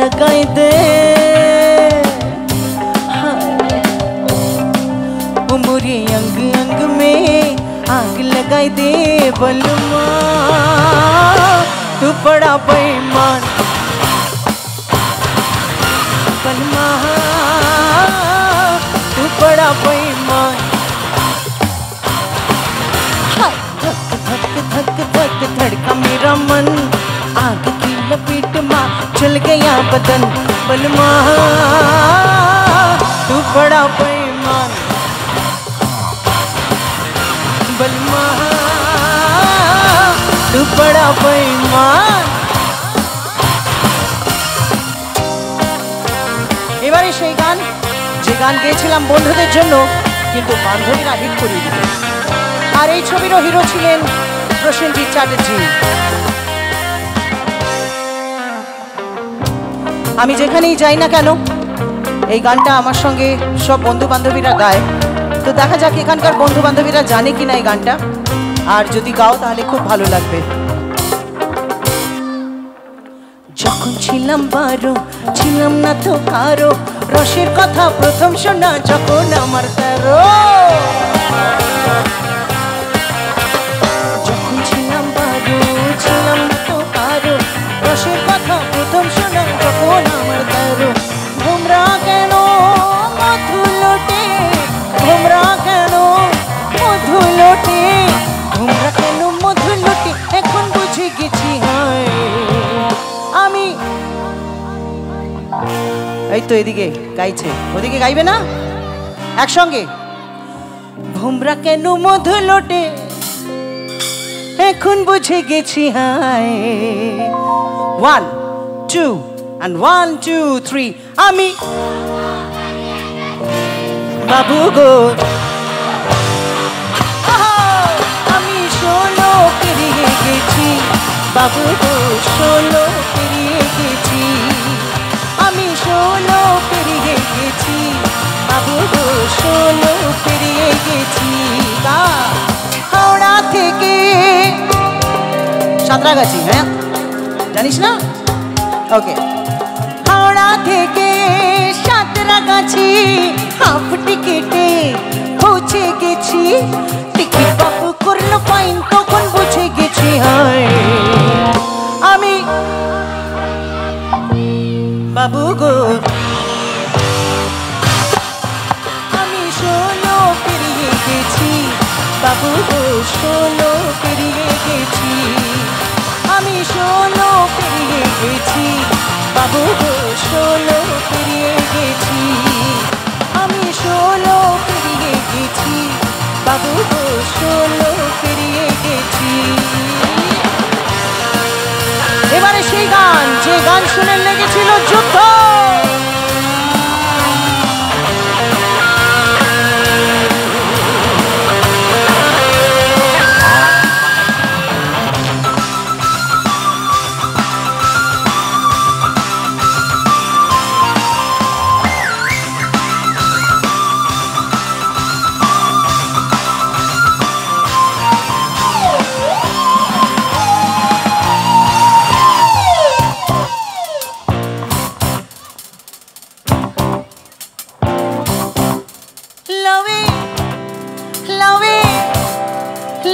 लगाई दे मुझे अंग अंग में आग लगाई दे बलमा तू बड़ा बेईमान बलमा तू बड़ा बेईमान धक धक धक धक धड़का मेरा मन आग की लपेट में चल गया बदन बलमा तू बड़ा बेईमान बलमा तू बड़ा बेईमान। এবারে সেই গান যে গান গেয়েছিলাম বন্ধুদের জন্য কিন্তু বান্ধবীরা হিট করে দিল আর এই ছবিরও হিরো ছিলেন প্রসেনজিৎ চ্যাটার্জি। আমি যেখানেই যাই না কেন এই গানটা আমার সঙ্গে সব বন্ধু বান্ধবীরা গায় তো দেখা যাক এখানকার বন্ধু বান্ধবীরা জানে কিনা এই গানটা আর যদি গাও তাহলে খুব ভালো লাগবে। যখন ছিলাম 12 ছিলাম না তো কারো রসের কথা প্রথম শোনা যখন আমার 13 যখন ছিলাম 12 ছিলাম না তো কারো রসের কথা প্রথম শোনা যখন আমার 13 ঘুমরা কেন মধু লোটে ঘুমরা কেন মধু লোটে ঘুমরা কেন মধু লোটে এখন বুঝে গেছি হায় আমি এই তো এদিকে গাইছে ওদিকে গাইবে না একসঙ্গে ঘুমরা কেন মধু লোটে এখন বুঝে গেছি হায় 1 2 and 1 2 3 আমি বাবু গো আমি 16 পেরিয়ে গেছি বাবু গো 16 পেরিয়ে গেছি আমি 16 পেরিয়ে গেছি বাবু গো 16 পেরিয়ে গেছি হাওড়া থেকে সাঁতরাগাছি হ্যাঁ জানিস না ওকে হাওড়া থেকে সাঁতরাগাছি হাফ টিকিটে পৌঁছে গেছি টিকিট বাবু করলো ফাইন তখন বুঝে গেছি হায় আমি বাবু গো আমি 16 পেরিয়ে গেছি বাবু গো 16 পেরিয়ে গেছি আমি 16 পেরিয়ে গেছি বাবু গো 16 পেরিয়ে গেছি আমি 16 পেরিয়ে গেছি বাবু গো 16 পেরিয়ে গেছি এবারে সেই গান যে গান শুনে লেগেছিল যুদ্ধ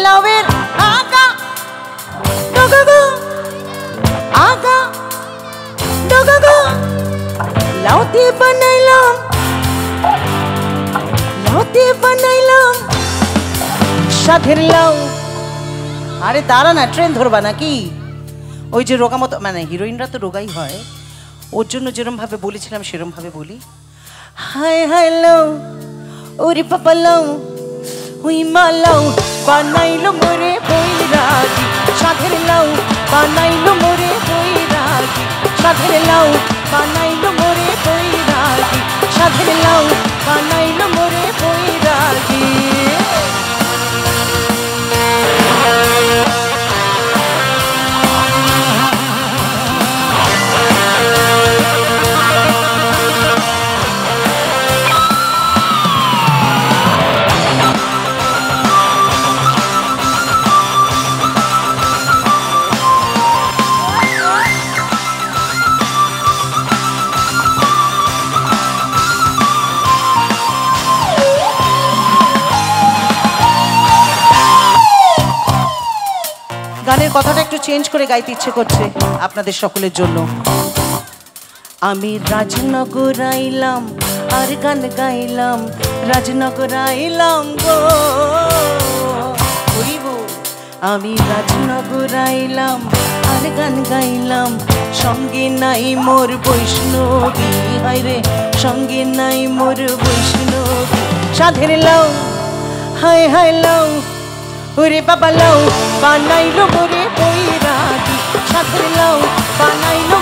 লাউয়ের আগা ডগা আগা ডগা লাউ দিয়ে বানাইলাম সাধের লাউ আরে দাঁড়া না ট্রেন ধরবা নাকি ওই যে রোগা মতো মানে হিরোইনরা তো রোগাই হয় ওর জন্য যেরম ভাবে বলেছিলাম সেরম ভাবে বলি হাই হাই লাউ ওরে পাপা লাউ হুই মালাউ বানাইলো মোরে বৈরাগী সাধের লাউ বানাইলো মোরে বৈরাগী সাধের লাউ বানাইলো মোরে বৈরাগী সাধের লাউ বানাইলো মোরে বৈরাগী গানের কথাটা একটু চেঞ্জ করে গাইতে ইচ্ছে করছে আপনাদের সকলের জন্য আমি রাজনগর আইলাম আর গান গাইলাম রাজনগর আইলাম গো আমি রাজনগর আইলাম আর গান গাইলাম সঙ্গে নাই মোর বৈষ্ণবী হায় রে সঙ্গে নাই মোর বৈষ্ণবী সাধের লাউ হায় হায় লাউ ওরে বাবা লাউ বানাইলো মোরে বৈরাগী সাধের লাউ বানাইলো